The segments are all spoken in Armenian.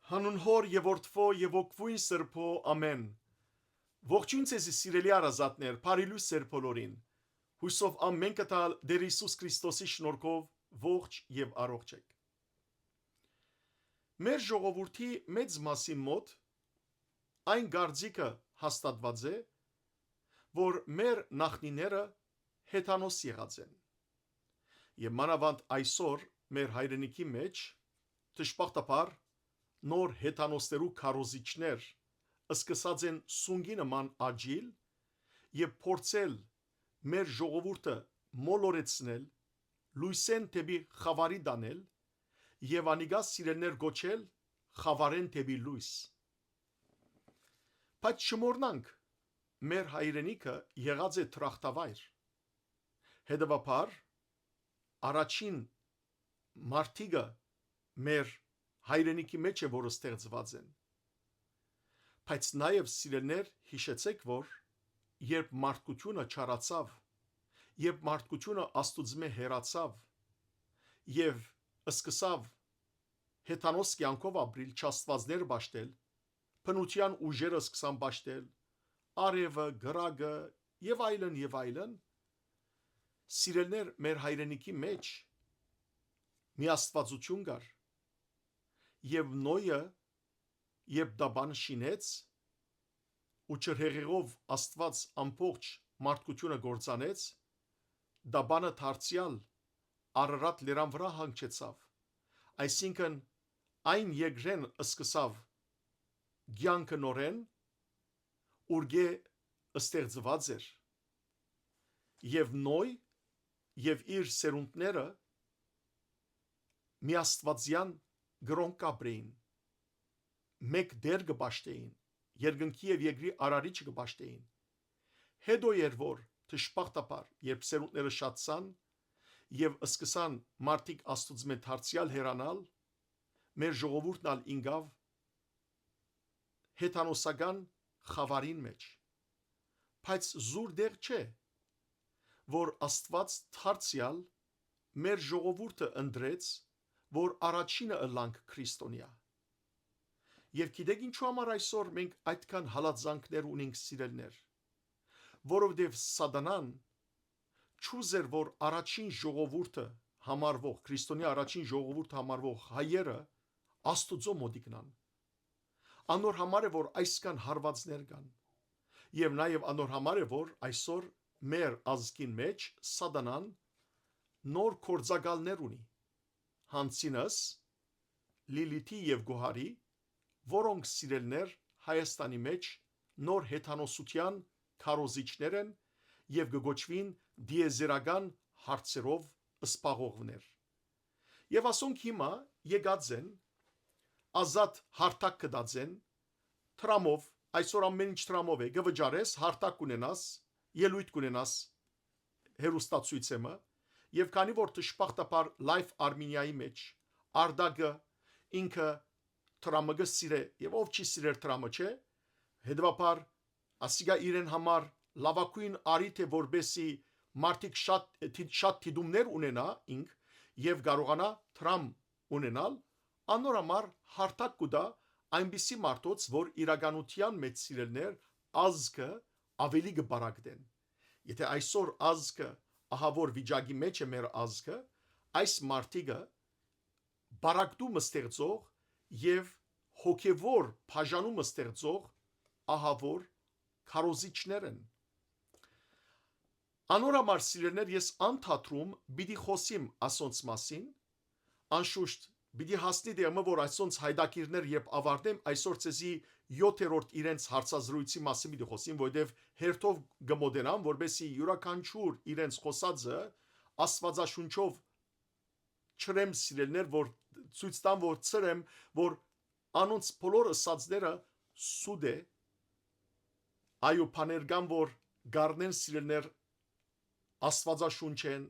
Հանուն հոր եւ որդվո եւ ոգվույն սրբո ամեն։ Ողջույն ցեզի սիրելի արազատներ, բարիլույս ձեր բոլորին։ Հույսով ամեն կտալ Տեր Հիսուս Քրիստոսի շնորհքով ողջ եւ առողջ եք։ Մեր ժողովրդի մեծ մասի մոտ այն գարձիկը հաստատված է, որ մեր նախնիները հեթանոս եղած են։ Եվ մանավանդ այսօր մեր հայրենիքի մեջ դժբախտաբար նոր հեթանոսներու քարոզիչներ սկսած են սունգի նման աջիլ եւ փորձել մեր ժողովուրդը մոլորեցնել, լույսեն դեպի խավարի դանել եւ անիգա սիրելներ գոչել խավարեն դեպի լույս։ Բայց չմոռնանք, մեր հայրենիքը եղած է թրախտավայր։ Հետևաբար առաջին մարտիկը մեր հայրենիքի մեջ է, որը ստեղծված են։ Բայց նաև սիրելներ հիշեցեք, որ երբ մարդկությունը չարացավ, երբ մարդկությունը Աստուծմե հեռացավ եւ սկսավ հեթանոս կյանքով ապրիլ, չաստվածներ բաշտել, բնության ուժերը սկսան բաշտել, արևը, գրագը եւ այլն, սիրելներ մեր հայրենիքի մեջ մի աստվածություն կար եւ Նոյը երբ դա բան շինեց ու չհեղեղով Աստված ամբողջ մարդկությունը գործանեց, դա բանը դարձյալ Արարատ լերան վրա հանգեցավ, այսինքն այն երկրեն սկսավ կյանքը նորեն ուրգե ստեղծված էր եւ Նոյ եւ իր սերունդները մի աստվածյան գրոնք կապրեին, մեկ դեր կբաշտեին, երկնքի եւ երկրի արարիչը կբաշտեին։ Հետո որ դժբախտաբար, երբ սերունդները շատցան եւ սկսան մարդիկ Աստուծմե դարձյալ հեռանալ, մեր ժողովուրդն ալ ինգավ հեթանոսական խավարին մեջ։ Բայց զուր դեր չէ, որ Աստված դարձյալ մեր ժողովուրդը ընտրեց, որ առաջինը ըլլանք քրիստոնյա։ Եվ գիտեք ինչու համար այսօր մենք այդքան հալածանքներ ունենք սիրելներ, որովհետև Սատանան չուզեր, որ առաջին ժողովուրդը համարվող, քրիստոնյա առաջին ժողովուրդը համարվող հայերը Աստուծո մոտիկնան։ Անոր համար է, որ այսքան հարվածներ կան։ Եվ նաև անոր համար է, որ այսօր մեր ազգին մեջ Սատանան նոր կորձակալներ ունի։ Հանցինս, Լիլիթի եւ Գոհարի, որոնք սիրելներ Հայաստանի մեջ նոր հեթանոսության քարոզիչներ են եւ կգոչվին դիեզերական հարցերով սպաղողներ։ Եվ ասոնք հիմա եկած են ազատ հարթակ կդածեն տրամով, այսօր ամեն ինչ տրամով է, գվճարես, հարթակ կունենաս, ելույթ կունենաս հերոստացույցեմը, եւ քանի որ դժբախտաբար լայվ Արմենիայի մեջ Արդագը ինքը տրամը գսիրե եւ ով չի սիրեր տրամը չէ, հետեւաբար ասիգա իրեն համար լավակույն արիթ է, որբեսի մարդիկ շատ դիտումներ ունենա ինք եւ կարողանա տրամ ունենալ, անոր համար հարթակ կուտա այնպիսի մարդոց, որ իրականության մեջ սիրելներ ազգը ավելի կբարակդեն։ Եթե այսօր ազգը ահավոր վիճակի մեջ է մեր ազգը, այս մարդիկը բարակդումը ստեղծող եւ հոգեվոր բաժանումը ստեղծող ահավոր քարոզիչներ են։ Անորամար սիրելներ, ես անդատրում պիտի խոսիմ ասոնց մասին, անշուշտ պիտի հասնի դեմը, որ այսոնց հայդակիրներ երբ ավարտեմ, այսօր ցեզի 7-րդ իրենց հարցազրույցի մասին պիտի խոսիմ, որովհետև հերթով գմոդենամ, որբեսի յուրաքանչյուր իրենց խոսածը աստվածաշունչով չրեմ սիրելներ, որ ցույց տամ, որ ծրեմ, որ անոնց բոլոր ըսածները սուտ է, այո բաներ կան, որ գարնեն սիրելներ աստվածաշունչ են,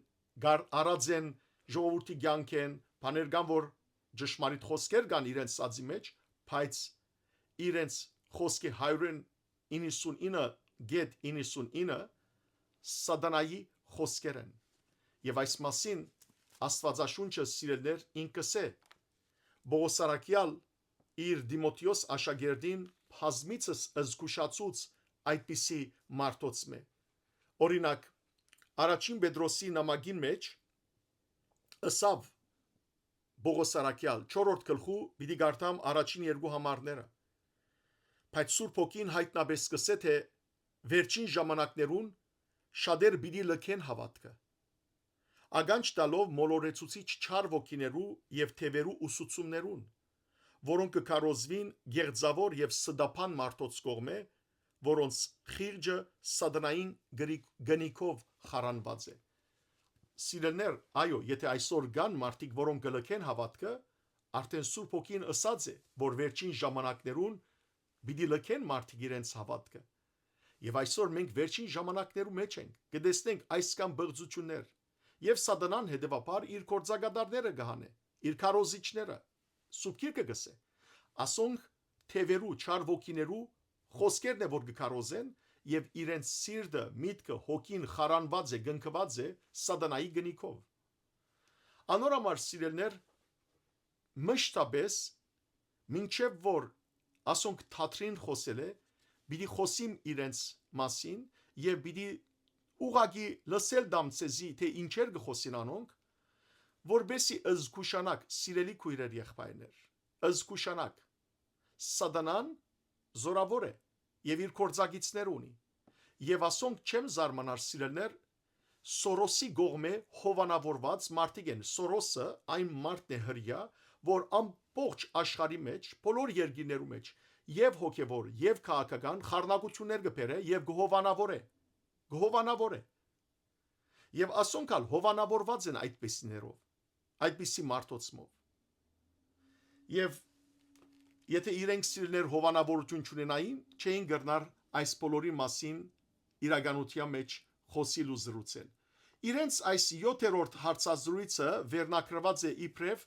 արած են ժողովրդի կյանք են, բաներ կան, որ ճշմարիտ խոսքեր կան իրենց սածի մեջ, բայց իրենց խոսքի 199.99 սատանայի խոսքեր են։ Եվ այս մասին Աստվածաշունչը սիրելներ ինքս է Բողոս Արաքյալ իր Դիմոթեոս աշակերտին բազմիցս զգուշացուց այդպիսի մարդոցմե։ Օրինակ, առաջին Պետրոսի նամակին մեջ ըսավ Պողոս Արաքյալ 4-րդ գլխու պիտի գարտամ առաջին երկու համարները։ Բայց Սուրբ Հոգին հայտնաբես սկսե թե վերջին ժամանակներուն շատեր պիտի լքեն հավատքը։ Ագանջ տալով մոլորեցուցիչ չար ոգիներու եւ թևերու ուսուցումներուն, որոնք կկարոզվին գեղձավոր եւ սդափան մարդոց կողմէ, որոնց խիրջը սատանային գնիկով խարանված է։ Սիրելներ, այո, եթե այսօր կան մարդիկ, որոնք կլքեն հավատքը, արդեն Սուրբ Հոգին ըսած է, որ վերջին ժամանակներուն պիտի լքեն մարդիկ իրենց հավատքը։ Եվ այսօր մենք վերջին ժամանակներու մեջ ենք, կտեսնենք այս կամ բղծություններ, եւ սատանան հետեւաբար իր կորձագադարները կհանե, իր քարոզիչները։ Սուրբ Գիրքը գսե, ասոնք թևերու չար ոգիներու խոսքերն է, որ կքարոզեն, եւ իրենց սիրտը, միտքը, հոգին խարանված է, գնկված է սատանայի գնիկով։ Անորամար սիրելներ, մշտապես մինչև որ ասոնք թատրին խոսել է, պիտի խոսիմ իրենց մասին եւ պիտի ուղագի լսել դամցեզի թե ինչեր կխոսին անոնք, որբեսի զգուշանակ սիրելի քույրեր եղբայրներ, զգուշանակ սատանան զորավոր է եւ իր կորձագիցներ ունի եւ ասոնք չեմ զարմանար սիրելներ Սորոսի գողմե հովանավորված մարդիկ են։ Սորոսը այն մարդն է հրյա, որ ամբողջ աշխարհի մեջ, բոլոր երկրներու մեջ եւ հոգեվոր եւ քաղաքական խառնակություններ կբերե եւ գհովանավոր է։ Եվ ասոնքալ հովանավորված են այդպիսիներով, այդպիսի մարդոցմով։ Եվ եթե իրենք սիրներ հովանավորություն չունենային, չէին գրնար այս բոլորի մասին իրականության մեջ խոսիլ ու զրուցել։ Իրենց այս 7-րդ հարցազրույցը վերնակրված է իբրև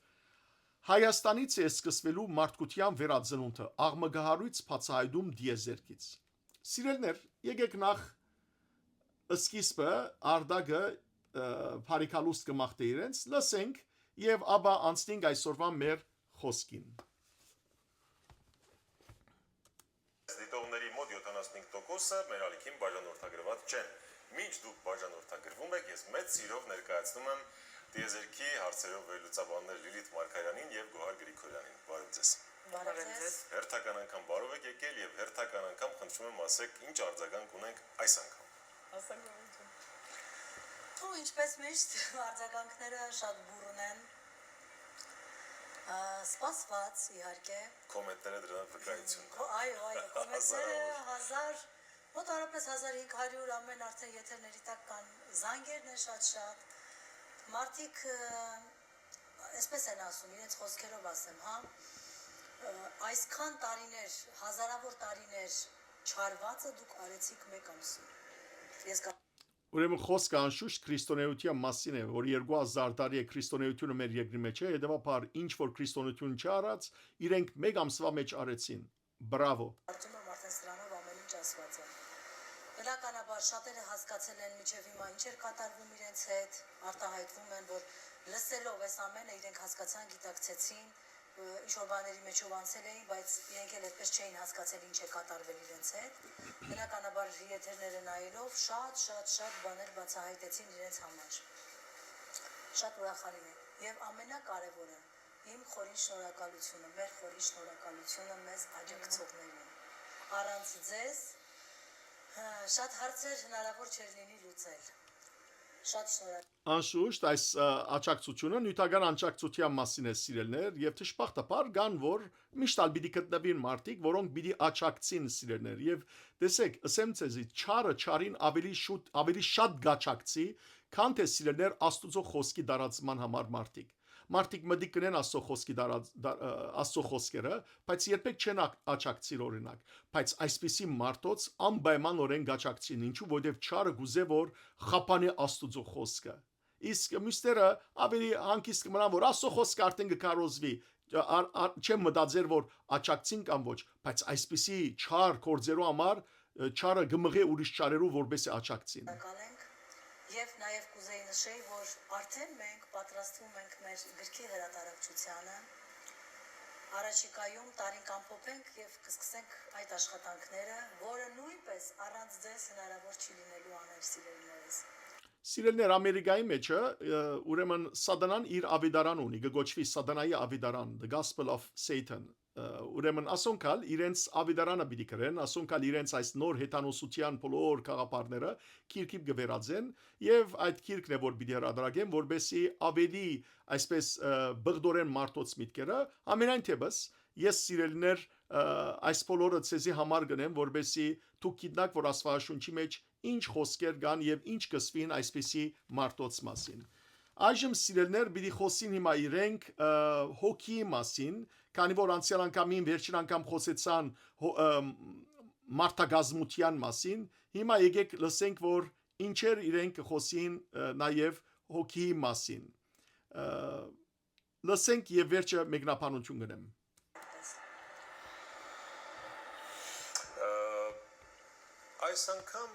Հայաստանից է սկսվելու մարդկության վերածնունդը, աղմգահարույց բացահայտում դիեզերքից։ Սիրելներ, եկեք նախ սկիզբը արդագը բարիկալուստ կմաղթե իրենց, լսենք եւ ապա անցնենք այսօրվա մեր խոսքին։ Դիտողների մոտ 75%-ը մեր ալիքին բաժանորդագրված չեն։ Մինչ դուք բաժանորդագրվում եք, ես մեծ սիրով ներկայացնում եմ դիեզերքի հարցերով վերլուծաբաններ Լիլիթ Մարգարյանին եւ Գոհար Գրիգորյանին։ Բարև ձեզ։ Բարև ձեզ։ Հերթական անգամ բարով եք եկել եւ հերթական անգամ խնդրում եմ ասեք ինչ արձագանք ունենք այս անգամ։ Ու ինչպես միշտ արձագանքները շատ բուրըն են։ Սպասված իհարկե։ Կոմենտները դրան վկայություն։ Այո, կոմենտները 1000, մոտավորապես 1500 ամեն արդեն եթերների տակ կան, զանգերն են շատ։ Մարդիկ այսպես են ասում, իրենց խոսքերով ասեմ, հա, այսքան տարիներ, հազարավոր տարիներ չարվածը դուք արեցիք մեկ ամսում։ Ես Ուրեմն խոսքը անշուշտ քրիստոնեության մասին է, որ 2000 տարի է քրիստոնեությունը մեր երկրի մեջ է, հետևաբար ինչ որ քրիստոնեություն չարած, իրենք մեկ ամսվա մեջ արեցին։ Բրավո։ Արդյունքում արդեն սրանով ամեն ինչ ասված է։ Բնականաբար շատերը հասկացել են միջև հիմա ինչ էր կատարվում իրենց հետ, արտահայտվում են, որ լսելով այս ամենը իրենք հասկացան, գիտակցեցին, ինչ որ բաների մեջով անցել էին, բայց իրենք էլ այդպես չէին հասկացել ինչ է կատարվել իրենց հետ։ Բնականաբար եթերները նայելով շատ բաներ բացահայտեցին իրենց համար։ Շատ ուրախալի է։ Եվ ամենակարևորը իմ խորին շնորհակալությունը, մեր խորին շնորհակալությունը մեզ աջակցողներին։ Առանց ձեզ շատ հարցեր հնարավոր չէր լինի լուծել։ Շատ շնորհակալ։ Անշուշտ այս աջակցությունը նյութական աջակցության մասին է սիրելներ եւ դժբախտաբար կան որ միշտ ալբիդի գտնվին մարդիկ, որոնք պիտի աջակցին սիրելներ եւ տեսեք, ասեմ ցեզի չարը չարին ավելի շատ գաչակցի, քան թե սիրելներ Աստուծո խոսքի դարածման համար մարդիկ մտիկ կնեն Աստծո խոսքերը, բայց երբեք չեն աջակցիր օրինակ, բայց այսպիսի մարդոց անպայմանորեն գաչակցին, ինչու որովհետև չարը գուզե որ խափանի Աստծո խոսքը, իսկ մյուսները ավելի հանգիստ կմնան որ Աստծո խոսքը արդեն կկարոզվի, չեմ մտածեր որ աջակցին կամ ոչ, բայց այսպիսի չար կորձերու համար չարը գմղե ուրիշ չարերու որբեսի աջակցին։ Եվ նաև կուզեի նշեի, որ արդեն մենք պատրաստվում ենք մեր գրքի հրատարակչությանը առաջիկայում տարին կամփոփենք եւ կսկսենք այդ աշխատանքները, որը նույնպես առանց ձեզ հնարավոր չի լինելու անել սիրելիներս։ Սիրելներ Ամերիկայի մեջը ուրեմն Սատանան իր ավետարան ունի, գոչվի Սատանայի ավետարան, The Gospel of Satan։ Ուրեմն ասոնքալ իրենց ավետարանը պիտի կրեն, ասոնքալ իրենց այս նոր հեթանոսության բոլոր խաղապարները քիրքիպ գվերածեն եւ այդ քիրքն է որ պիտի հրադարագեն, որբեսի ավելի այսպես բղդորեն մարտոց միտքերը ամենայն թեպս ես սիրելիներ այս բոլորը ցեզի համար գնեմ, որբեսի դուք գիտնաք, որ Աստվածաշունչի մեջ ինչ խոսքեր կան եւ ինչ կսվին այսպիսի մարտոց մասին։ Այժմ սիրելներ պիտի խոսին հիմա իրենք հոգի մասին, քանի որ անցյալ անգամին վերջին անգամ խոսեցան մարտագազմության մասին, հիմա եկեք լսենք, որ ինչեր իրենք խոսին նաեւ հոգի մասին։ Լսենք եւ վերջը մեկնաբանություն գնեմ։ Այս անգամ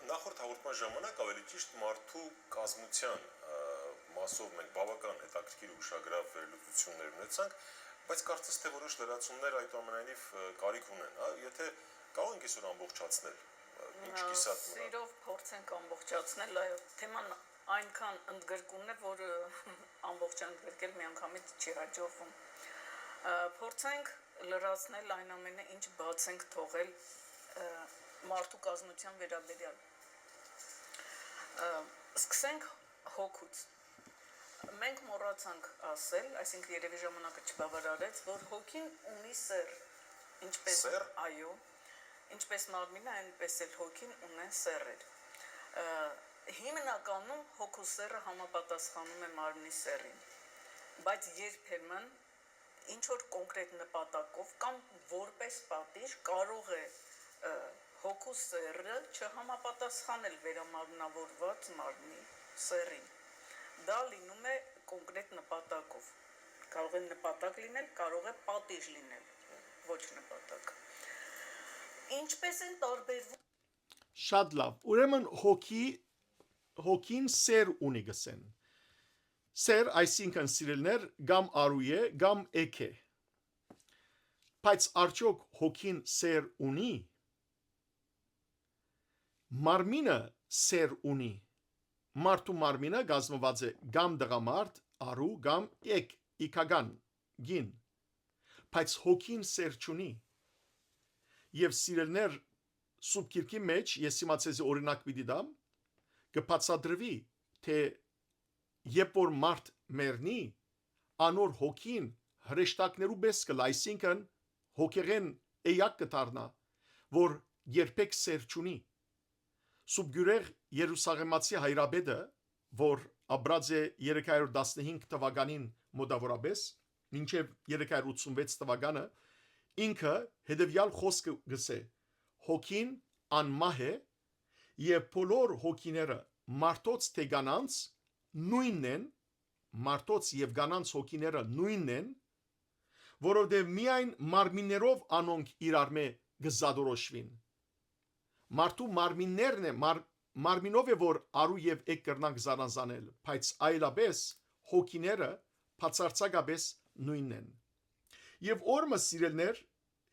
նախորդ հաղորդման ժամանակ ավելի ճիշտ մարդու կազմության մասով մենք բավական հետաքրքիր ուշագրավ վերլուծություններ ունեցանք, բայց կարծես թե որոշ լրացումներ այդուամենայնիվ կարիք ունեն, հա, եթե կարող ենք այսօր ամբողջացնել, ինչ կիսատ մնա։ Սիրով փորձենք ամբողջացնել, այո, թեման այնքան ընդգրկուն է, որ ամբողջացնել միանգամից չի հաջողվում։ Փորձենք լրացնել այն ամենը, ինչ բաց ենք թողել մարդու կազմության վերաբերյալ։ Սկսենք հոգուց։ Մենք մոռացանք ասել, այսինքն երևի ժամանակը չբավարարեց, որ հոգին ունի սեր, ինչպես այո, ինչպես մարմինը, այնպես էլ հոգին ունեն սերեր։ Հիմնականում հոգու սերը համապատասխանում է մարմնի սերին, բայց երբեմն ինչ որ կոնկրետ նպատակով կամ որպես պատիժ կարող է հոգու սերը չհամապատասխանել վերամարմնավորված մարմնի սերին։ Դա լինում է կոնկրետ նպատակով։ Կարող է նպատակ լինել, կարող է պատիժ լինել, ոչ նպատակ։ Ինչպես են տարբերվում։ Շատ լավ։ Ուրեմն հոգին սեր ունի գսեն։ Սեր, այսինքն սիրելներ, կամ արու է, կամ էք է։ Բայց արդյոք հոգին սեր ունի։ Մարմինը սեր ունի։ Մարդու մարմինը կազմված է կամ դղամարդ, արու, կամ էք, իքական, գին։ Բայց հոգին սեր չունի։ Եվ սիրելներ Սուրբ Գիրքի մեջ ես հիմա ցեզի օրինակ պիտի դամ, կբացատրվի, թե երբ որ մարդ մեռնի, անոր հոգին հրեշտակներու պես կլա, այսինքն հոգեղեն էյակ կդառնա, որ երբեք սեր չունի։ Սուրբ Գյուրեղ Երուսաղեմացի հայրաբեդը, որ ապրած է 315 թվականին մոտավորապես, մինչև 386 թվականը, ինքը հետևյալ խոսքը գսե. հոգին անմահ է եւ բոլոր հոգիները մարդոց թե կանանց նույնն են, մարդոց եւ կանանց հոգիները նույնն են, որովհետեւ միայն մարմիններով անոնք իրար մե գզադորոշվին։ Մարդու մարմիններն է, մարմինով է որ արու եւ էկ կրնանք զանազանել, բայց այլապես հոգիները բացարձակապես նույնն են։ Եվ օրը սիրելներ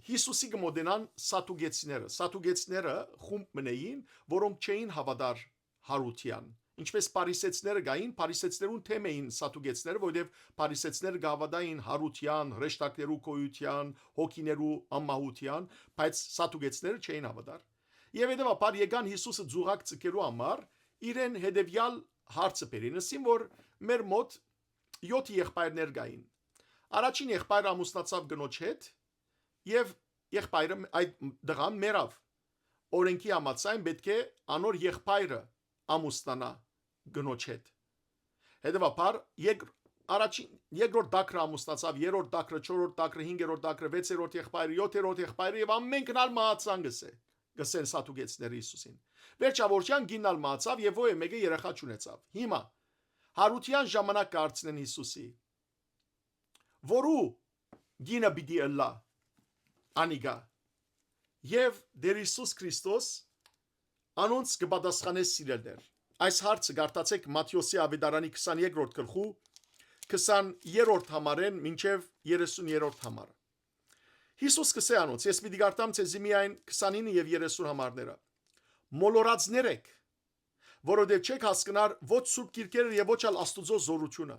Հիսուսի կմոդենան սատուգեցիները խումբ մնային, որոնք չէին հավատար հարության։ Ինչպես պարիսեցիները գային, պարիսեցիներուն թեմ էին սատուգեցիները, որովհետև պարիսեցիները գավադային հարության, հրեշտակներու կոյության, հոգիներու անմահության, բայց սատուգեցիները չէին հավատար։ Եվ հետևաբար եկան Հիսուսը ձուղակ ցկելու համար իրեն հետևյալ հարցը բերին, ասին որ մեր մոտ 7 եղբայրներ կային։ Առաջին եղբայրը ամուսնացավ կնոջ հետ եւ եղբայրը այդ դղան մեռավ։ Օրենքի համաձայն պետք է անոր եղբայրը ամուսնանա կնոջ հետ։ Հետևաբար երկրորդ դակրը ամուսնացավ, երրորդ դակրը, չորրորդ դակրը, հինգերորդ դակրը, վեցերորդ եղբայրը, յոթերորդ եղբայրը եւ ամենքն ալ մահացան գսեն սատուգեցիները Հիսուսին։ Վերջավորության գինալ մահացավ եւ ո՞ե մեկը երեխա չունեցավ։ Հիմա հարության ժամանակ կարծնեն Հիսուսի։ Որու գինը պիտի ըլլա անիգա։ Եվ Տեր Հիսուս Քրիստոս անոնց կպատասխանե սիրելներ։ Այս հարցը գարտացեք Մատթեոսի ավետարանի 23-րդ գլխու 20-րդ համարեն մինչև 30-րդ համարը։ Հիսուս կսե անոց, ես պիտի գարտամ ցեզի միայն 29 եւ 30 համարները։ Մոլորածներ եք, որովհետև չեք հասկնար ոչ սուրբ գիրքերը եւ ոչ ալ Աստուծո զորությունը։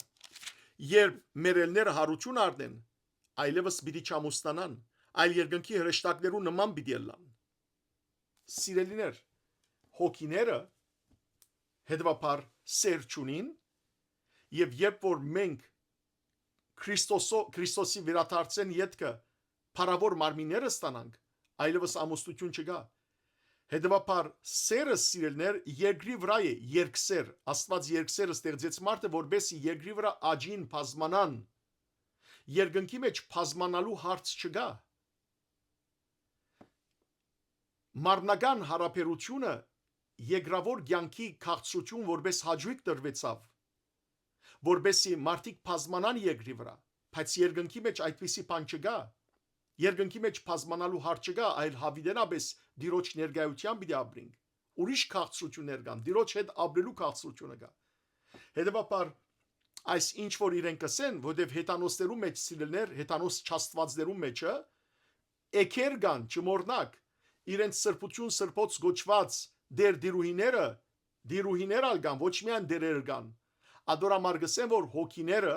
Երբ մերելները հարություն արդեն, այլևս պիտի չամոստանան, այլ երկնքի հրեշտակներու նման պիտի ելան։ Սիրելիներ, հոգիները հետևաբար սեր չունին, եւ երբ որ մենք Քրիստոսի վերադարձեն յետքը փառավոր մարմինները ստանանք, այլևս ամոստություն չկա։ Հետևաբար սերը սիրելներ երկրի վրա է երկսեր, Աստված երկսերը ստեղծեց մարդը, որբեսի երկրի վրա աջին բազմանան, երկնքի մեջ բազմանալու հարց չկա։ Մարմնական հարաբերությունը երկրավոր կյանքի քաղցրություն որպես հաջույք տրվեցավ, որբեսի մարդիկ բազմանան երկրի վրա, բայց երկնքի մեջ այդպիսի բան չկա։ Երկնքի մեջ բազմանալու հարց չկա, այլ հավիտենապես Տիրոջ ներկայությամբ պիտի ապրենք։ Ուրիշ քաղցրություններ կան, Տիրոջ հետ ապրելու քաղցրությունը կա։ Հետևաբար այս ինչ որ իրենք կսեն, որտեվ հետանոսներու մեջ սիրելներ, հետանոս չաստվածներու մեջը էքեր կան, չմոռնակ, իրենց սրբություն սրբոց գոչված դեր դիրուհիներ ալ կան, ոչ միայն դերեր կան։ Ադորամար գսեն, որ հոգիները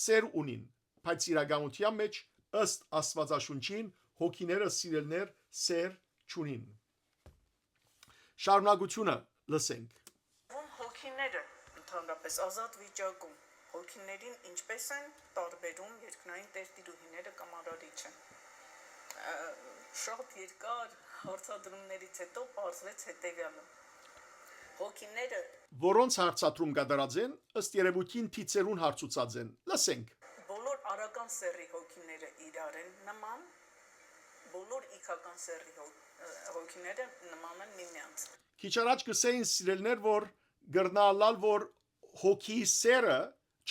սեր ունին, բայց իրականության մեջ ըստ Աստվածաշունչին հոգիները սիրելներ սեր չունին։ Շարունակությունը լսենք։ Հոգիները ընդհանրապես ազատ վիճակում հոգիներին ինչպես են տարբերում երկնային տերտիրուհիները կամ արարիչը։ Շատ երկար հարցադրումներից հետո պարզվեց հետևյալը։ Հոգիները, որոնց հարցադրում կատարած են, ըստ երևույթին թիցերուն հարցուցած են։ Լսենք։ բոլոր արական սեռի հոգիները իրար են նման, բոլոր իքական սեռի հոգիները նման են միմյանց։ Քիչ առաջ կսեին սիրելներ, որ գրնալալ, որ հոգի սերը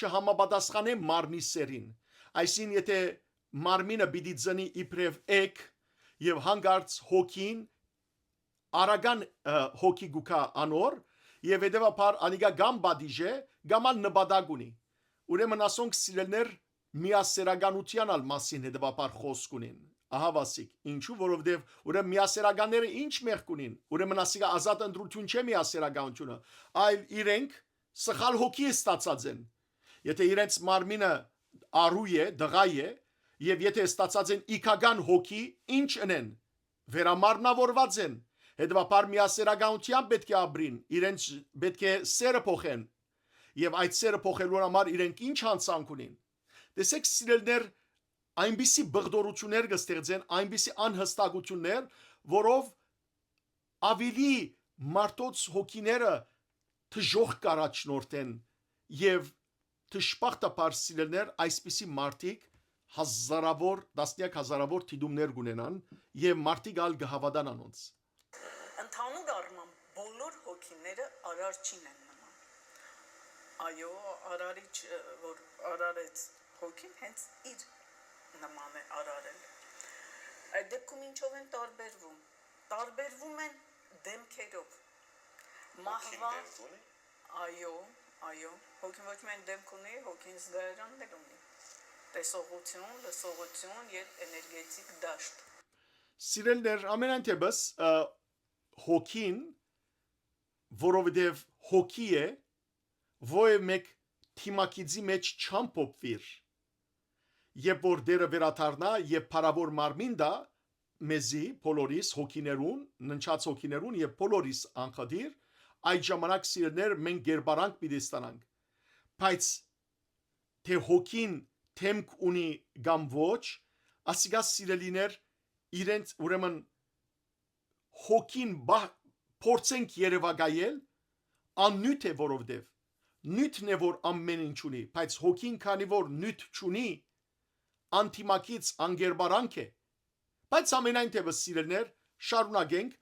չհամապատասխանե մարմնի սերին։ Այսին եթե մարմինը պիտի ծնի իբրև էք եւ հանգարց հոգին արական հոգի գուկա անոր եւ հետեւաբար անիգա գամ բադիժե գաման նպատակ ունի։ Ուրեմն ասոնք սիրելներ միասերականության ալ մասին հետեւաբար խոսք ունին։ Ահա վասիկ, ինչու, որովհետեւ ուրեմն միասերականները ինչ մեղք ունին։ Ուրեմն ասիկա ազատ ընտրություն չէ միասերականությունը, այլ իրենք սխալ հոգի է ստացած են։ Եթե իրենց մարմինը արու է, դղա է, եւ եթե ստացած են իքական հոգի, ինչ ընեն, վերամարմնավորված են։ Հետևաբար միասերականությամբ պետք է ապրին, իրենց պետք է սերը փոխեն, եւ այդ սերը փոխելու համար իրենք ինչ հանցանք ունին։ Տեսեք սիրելներ, այնպիսի բղդորություններ կստեղծեն, այնպիսի անհստակություններ, որով ավելի մարդոց հոգիները թժող կարաչնորթեն եւ թշպախտապար սիրելներ այսպիսի մարդիկ հազարավոր, տասնյակ հազարավոր թիդումներ կունենան եւ մարդիկ ալ կհավատան անոնց։ Ընդհանուր առմամբ բոլոր հոգիները արարչին են նման։ Այո, արարիչ, որ արարեց հոգին, հենց իր նման է արարել։ Այդ դեպքում ինչով են տարբերվում։ Տարբերվում են դեմքերով։ Մահվան, այո, հոգին ոչ միայն դեմք ունի, հոգին զգայարաններ ունի։ Տեսողություն, լսողություն եւ էներգետիկ դաշտ։ Սիրելներ, ամենայնտեպս հոգին, որովհետև հոգի է, ո՞ե մեկ թիմակիցի մեջ չամփոփվիր։ Երբ որ դերը վերաթարնա եւ փառավոր մարմին դա մեզի բոլորիս հոգիներուն, ննչած հոգիներուն եւ բոլորիս անխադիր, այդ ժամանակ սիրելներ մենք գերբարանք պիտի ստանանք։ Բայց թե հոգին թեմք ունի կամ ոչ, ասիկա սիրելիներ իրենց ուրեմն հոգին փորձենք երևակայել աննյութ է որովհետև նյութն է որ ամեն ինչ ունի, բայց հոգին քանի որ նյութ չունի, անտիմակից անգերբարանք է։ Բայց ամենայնտեղս սիրելներ շարունակենք,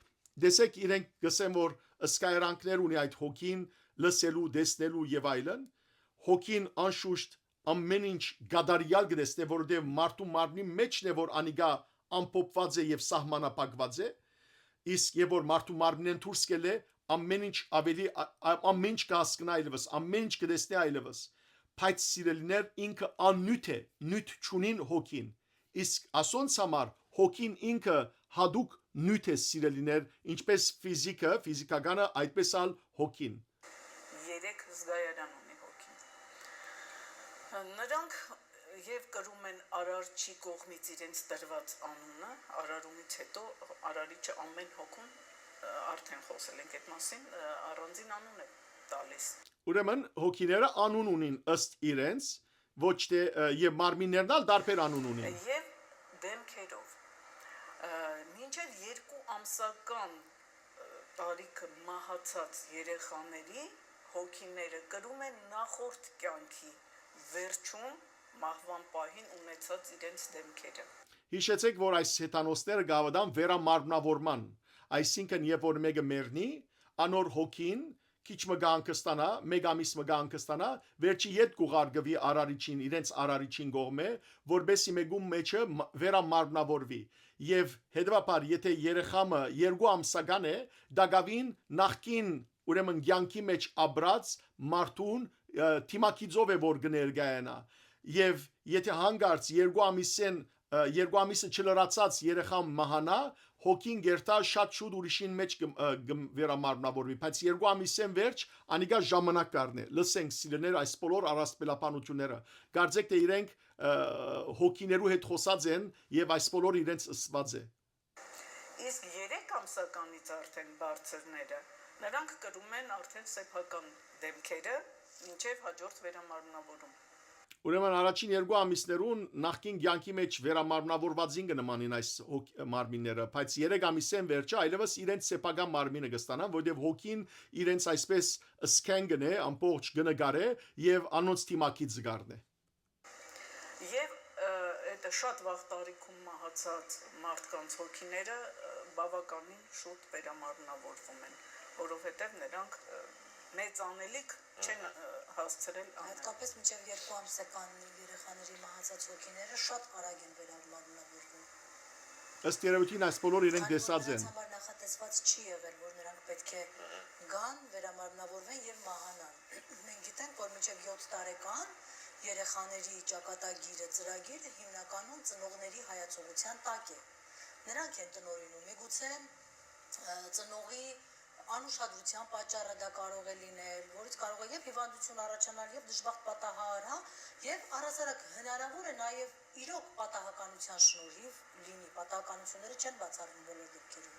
դեսեք իրենք գսեմ որ ըսկայրանքներ ունի այդ հոգին լսելու, տեսնելու եւ այլն, հոգին անշուշտ ամեն ինչ գադարյալ գտեսնե, որովհետև մարդու մարմնի մեջն է որ անիգա ամփոփված է եւ սահմանապակված է, իսկ եւ որ մարդու մարմնին դուրս գելե ամեն ինչ ավելի ամեն ինչ կհասկնա այլևս, ամեն ինչ կտեսնի այլևս, բայց սիրելիներ ինքը աննյութ է, նյութ չունին հոգին։ Իսկ ասոնց համար հոգին ինքը հadouk նյութ է սիրելիներ, ինչպես ֆիզիկականը, այդպես ալ հոգին։ 3 զգայարան ունի հոգին։ Նրանք եւ կրում են արարչի կողմից իրենց տրված անունը, արարումից հետո արարիչը ամեն հոգուն արդեն խոսել ենք այդ մասին, առանձին անուն է տալիս։ Ուրեմն հոգիները անուն ունին ըստ իրենց, ոչ թե եւ մարմիններն ալ դարբեր անուն ունին։ Եվ դեմքերով մինչև 2 ամսական տարիքը մահացած երեխաների հոգիները կրում են նախորդ կյանքի վերջում մահվան պահին ունեցած իրենց դեմքերը։ Հիշեցեք, որ այս հեթանոսները գավադան վերամարմնավորման, այսինքն երբ որ մեկը մեռնի, անոր հոգին քիչ մը կստանա, մեկ ամիս մը կստանա, վերջի յետ կուղարկվի արարիչին, իրենց արարիչին կողմե, որբեսի մեկում մեջը վերամարմնավորվի։ Եվ հետևաբար, եթե երեխամը 2 ամսական է, դակավին նախքին ուրեմն կյանքի մեջ ապրած մարդուն թիմակիցով է որ կներկայանա։ Եվ եթե հանգարց 2 ամիսը չլրացած երեխան մահանա, հոգին գերտա շատ շուտ ուրիշին մեջ վերամարմնավորվի, բայց 2 ամիսեն վերջ անիկա ժամանակ կառնե։ Լսենք սիրելիներ այս բոլոր առասպելապանությունները։ Կարծեք թե իրենք հոգիներու հետ խոսած են եւ այս բոլոր իրենց ըսված է։ Իսկ 3 ամսականից արդեն բարձրները նրանք կրում են արդեն սեփական դեմքերը մինչև հաջորդ վերամարմնավորում։ Ուրեմն առաջին 2 ամիսներուն նախքին կյանքի մեջ վերամարմնավորվածին կնմանին այս մարմինները, բայց 3 ամիսեն վերջը այլևս իրենց սեփական մարմինը կստանան, որովհետև հոգին իրենց այսպես սկենգն է, ամբողջ գնգար է եւ անոնց թիմակից զգարն է։ Եվ այդ շատ վաղ տարիքում մահացած մարդկանց հոգիները բավականին շուտ վերամարմնավորվում են, որովհետև նրանք մեծ անելիք չեն հասցրել անել։ Հատկապես մինչև 2 ամսական երեխաների մահացած հոգիները շատ արագ են վերամարմնավորվում։ Ըստ երևույթին այս բոլոր իրենք դեսած են։ Նրանց համար նախատեսված չի եղել, որ նրանք պետք է գան, վերամարմնավորվեն եւ մահանան։ Մենք գիտենք, որ մինչև 7 տարեկան երեխաների ճակատագիրը, ծրագիրը հիմնականում ծնողների հայացողության տակ է։ Նրանք են տնօրինում, միգուցե ծնողի անուշադրության պատճառը դա կարող է լինել, որից կարող է եւ հիվանդություն առաջանալ, եւ դժբախտ պատահար, եւ առհասարակ հնարավոր է նաեւ իրոք պատահականության շնորհիվ լինի, պատահականությունները չեն բացառվում բոլոր դեպքերում։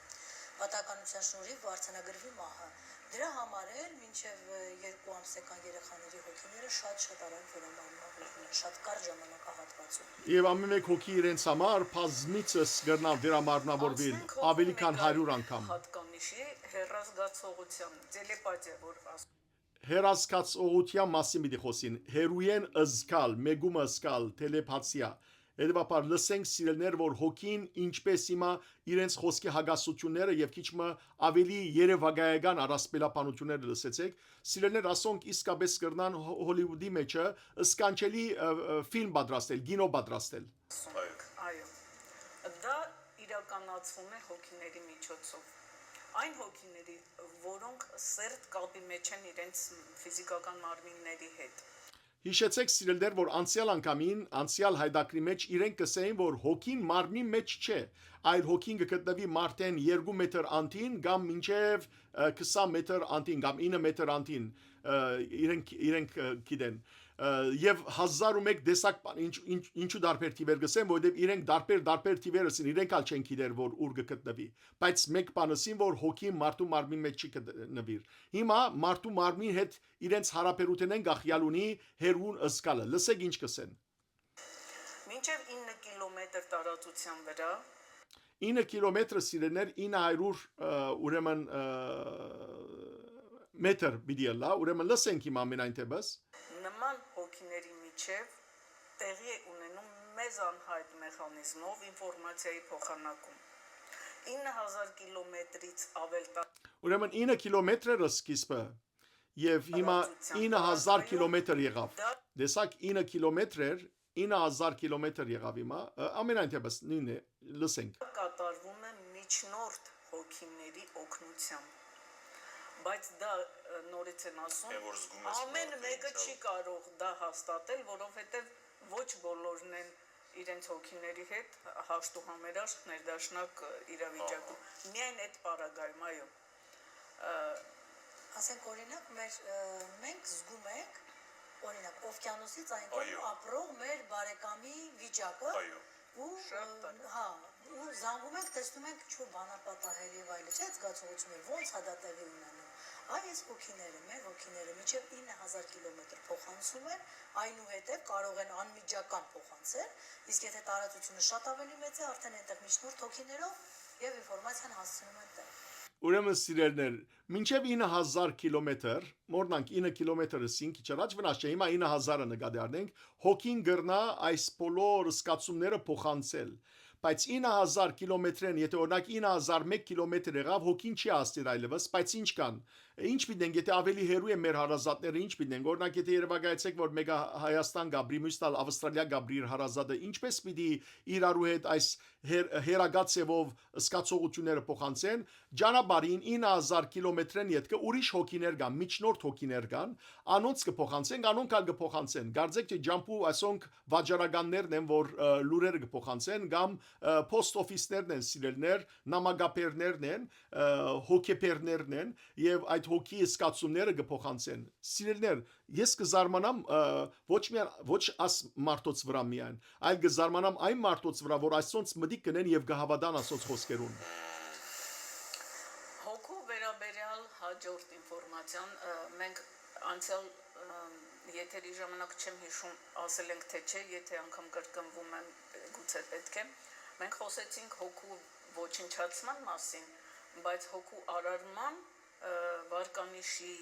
Պատահականության շնորհիվ վարձանագրվի մահը։ Դրա համար էլ մինչև 2 ամսական երեխաների հոգիները շատ արագ վերամարմնավորվում են, շատ կարճ ժամանակահատվածում։ Եվ ամեն մեկ հոգի իրենց համար բազմիցս կրնա վերամարմնավորվել ավելի քան 100 անգամ։ Հատկանիշի հերազգացողության տելեպաթիա, որ Հերազգացողության մասին պիտի խոսին։ Հերույեն ըզկալ, մեգումը ըզկալ, տելեպաթիա։ Հետևաբար լսենք սիրելներ, որ հոգին ինչպես հիմա իրենց խոսքի հագասությունները եւ քիչ մը ավելի երևակայական առասպելապանությունները լսեցեք, սիրելներ ասոնք իսկապես կրնան Հոլիվուդի մեջը սկանչելի ֆիլմ պատրաստել, կինո պատրաստել։ այո, դա իրականացվում է հոգիների միջոցով։ Այն հոգիների, որոնք սերտ կապի մեջ են իրենց ֆիզիկական մարմինների հետ։ Հիշեցեք սիրելներ, որ անցյալ անգամին, անցյալ հայդակրի մեջ իրենք կսեին, որ հոգին մարմնի մեջ չէ, այլ հոգին կգտնվի մարդեն 2 մետր անտին, կամ մինչև 20 մետր անտին, կամ 9 մետր անտին, իրենք գիտեն։ Եվ 1001 դեսակ ինչու դարբեր թիվեր գսեն, որովհետև իրենք դարբեր թիվերս են, իրենք ալ չեն գիտեր, որ ուր կգտնվի, բայց մեկ բանասին, որ հոգին մարդու մարմին մեջ չի գտնվիր։ Հիմա մարդու մարմին հետ իրենց հարաբերություն են գախյալ ունի հերուն ըսկալը։ Լսեք ինչ կսեն։ Մինչև 9 կիլոմետր տարածության վրա 9 կիլոմետր սիրելներ 900 ուրեմն մետր պիտի լա, ուրեմն լսենք հիմա ամենայն թեպս։ Նման հոգիների միջև տեղի է ունենում մեզ անհայտ մեխանիզմով ինֆորմացիայի փոխանակում։ 9000 կիլոմետրից ավել Ուրեմն 9 կիլոմետրը սկիզբը եւ հիմա 9000 կիլոմետր եղավ։ Դեսակ 9 կիլոմետր 9000 կիլոմետր եղավ հիմա, ամենայն թեպս նույնն է, լսենք։ կատարվում է միջնորդ հոգիների օգնությամբ։ բայց դա նորից են ասում, Որ զգում ես ամեն մարդը մեկը ինչա- չի կարող դա հաստատել, որովհետև ոչ բոլորն են իրենց հոգիների հետ հաշտ ու համերաշխ ներդաշնակ իրավիճակում։ Միայն այդ պարագայում, այո։ Ասենք օրինակ մենք զգում ենք օրինակ օվկիանոսից այն կողմ Այո. ապրող մեր բարեկամի վիճակը Այո. ու Շատ տան։ ու զանգում ենք տեսնում ենք չու բանապատահելի եւ այլը չէ զգացողությունը ոնց է դա տեղի ունենում այս հոգիները մեր հոգիները մինչև 9000 կիլոմետր փոխանցում են այնուհետև կարող են անմիջական փոխանցել իսկ եթե տարածությունը շատ ավելի մեծ է արդեն այնտեղ միջնորդ հոգիներով եւ ինֆորմացիան հասցնում են տեղ Ուրեմն սիրելներ, մինչև 9000 կիլոմետր, մորնանք 9 կիլոմետրը 5 չարաջ վնաս չէ, հիմա 9000-ը նկատի առնենք, հոգին գրնա այս բոլոր սկացումները փոխանցել։ Բայց 9000 կիլոմետրեն, եթե օրինակ 9001 կիլոմետր եղավ, հոգին չի հասցիր այլևս, բայց ինչ կան։ Ինչ պիտենք, եթե ավելի հեռու է մեր հարազատները, ինչ պիտենք։ Օրինակ եթե Երևանայցեք, որ մեգա Հայաստան գաբրի, մյուստալ Ավստրալիա գաբրի իր հարազատը, ինչպես պիտի իրարու հետ այս հերագացեվով սկացողությունները փոխանցեն, ճանապարհին 9000 կիլոմետրեն յետքը ուրիշ հոգիներ կան, միջնորդ հոգիներ կան, անոնց կփոխանցեն, անոնք ալ կփոխանցեն։ Գարձեք թե ջամփու այսոնք վաճառականներն են, որ լուրերը կփոխանցեն, կամ post office-ներն են սիրելներ, նամակապերներն են, հոգեբերներն են եւ այդ հոգի սկացումները կփոխանցեն։ Սիրելներ, ես կզարմանամ ոչ աս մարդոց վրա միայն, այլ կզարմանամ այն մարդոց վրա, որ այսոնց մտիկ կնեն եւ կհավատան ասոց խոսքերուն։ Հոգու վերաբերյալ հաջորդ ինֆորմացիան մենք անցյալ եթերի ժամանակ չեմ հիշում ասել ենք թե չէ, եթե անգամ կրկնվում եմ գուցե պետք է մենք խոսեցինք հոգու ոչնչացման մասին, բայց հոգու արարման վարկանիշի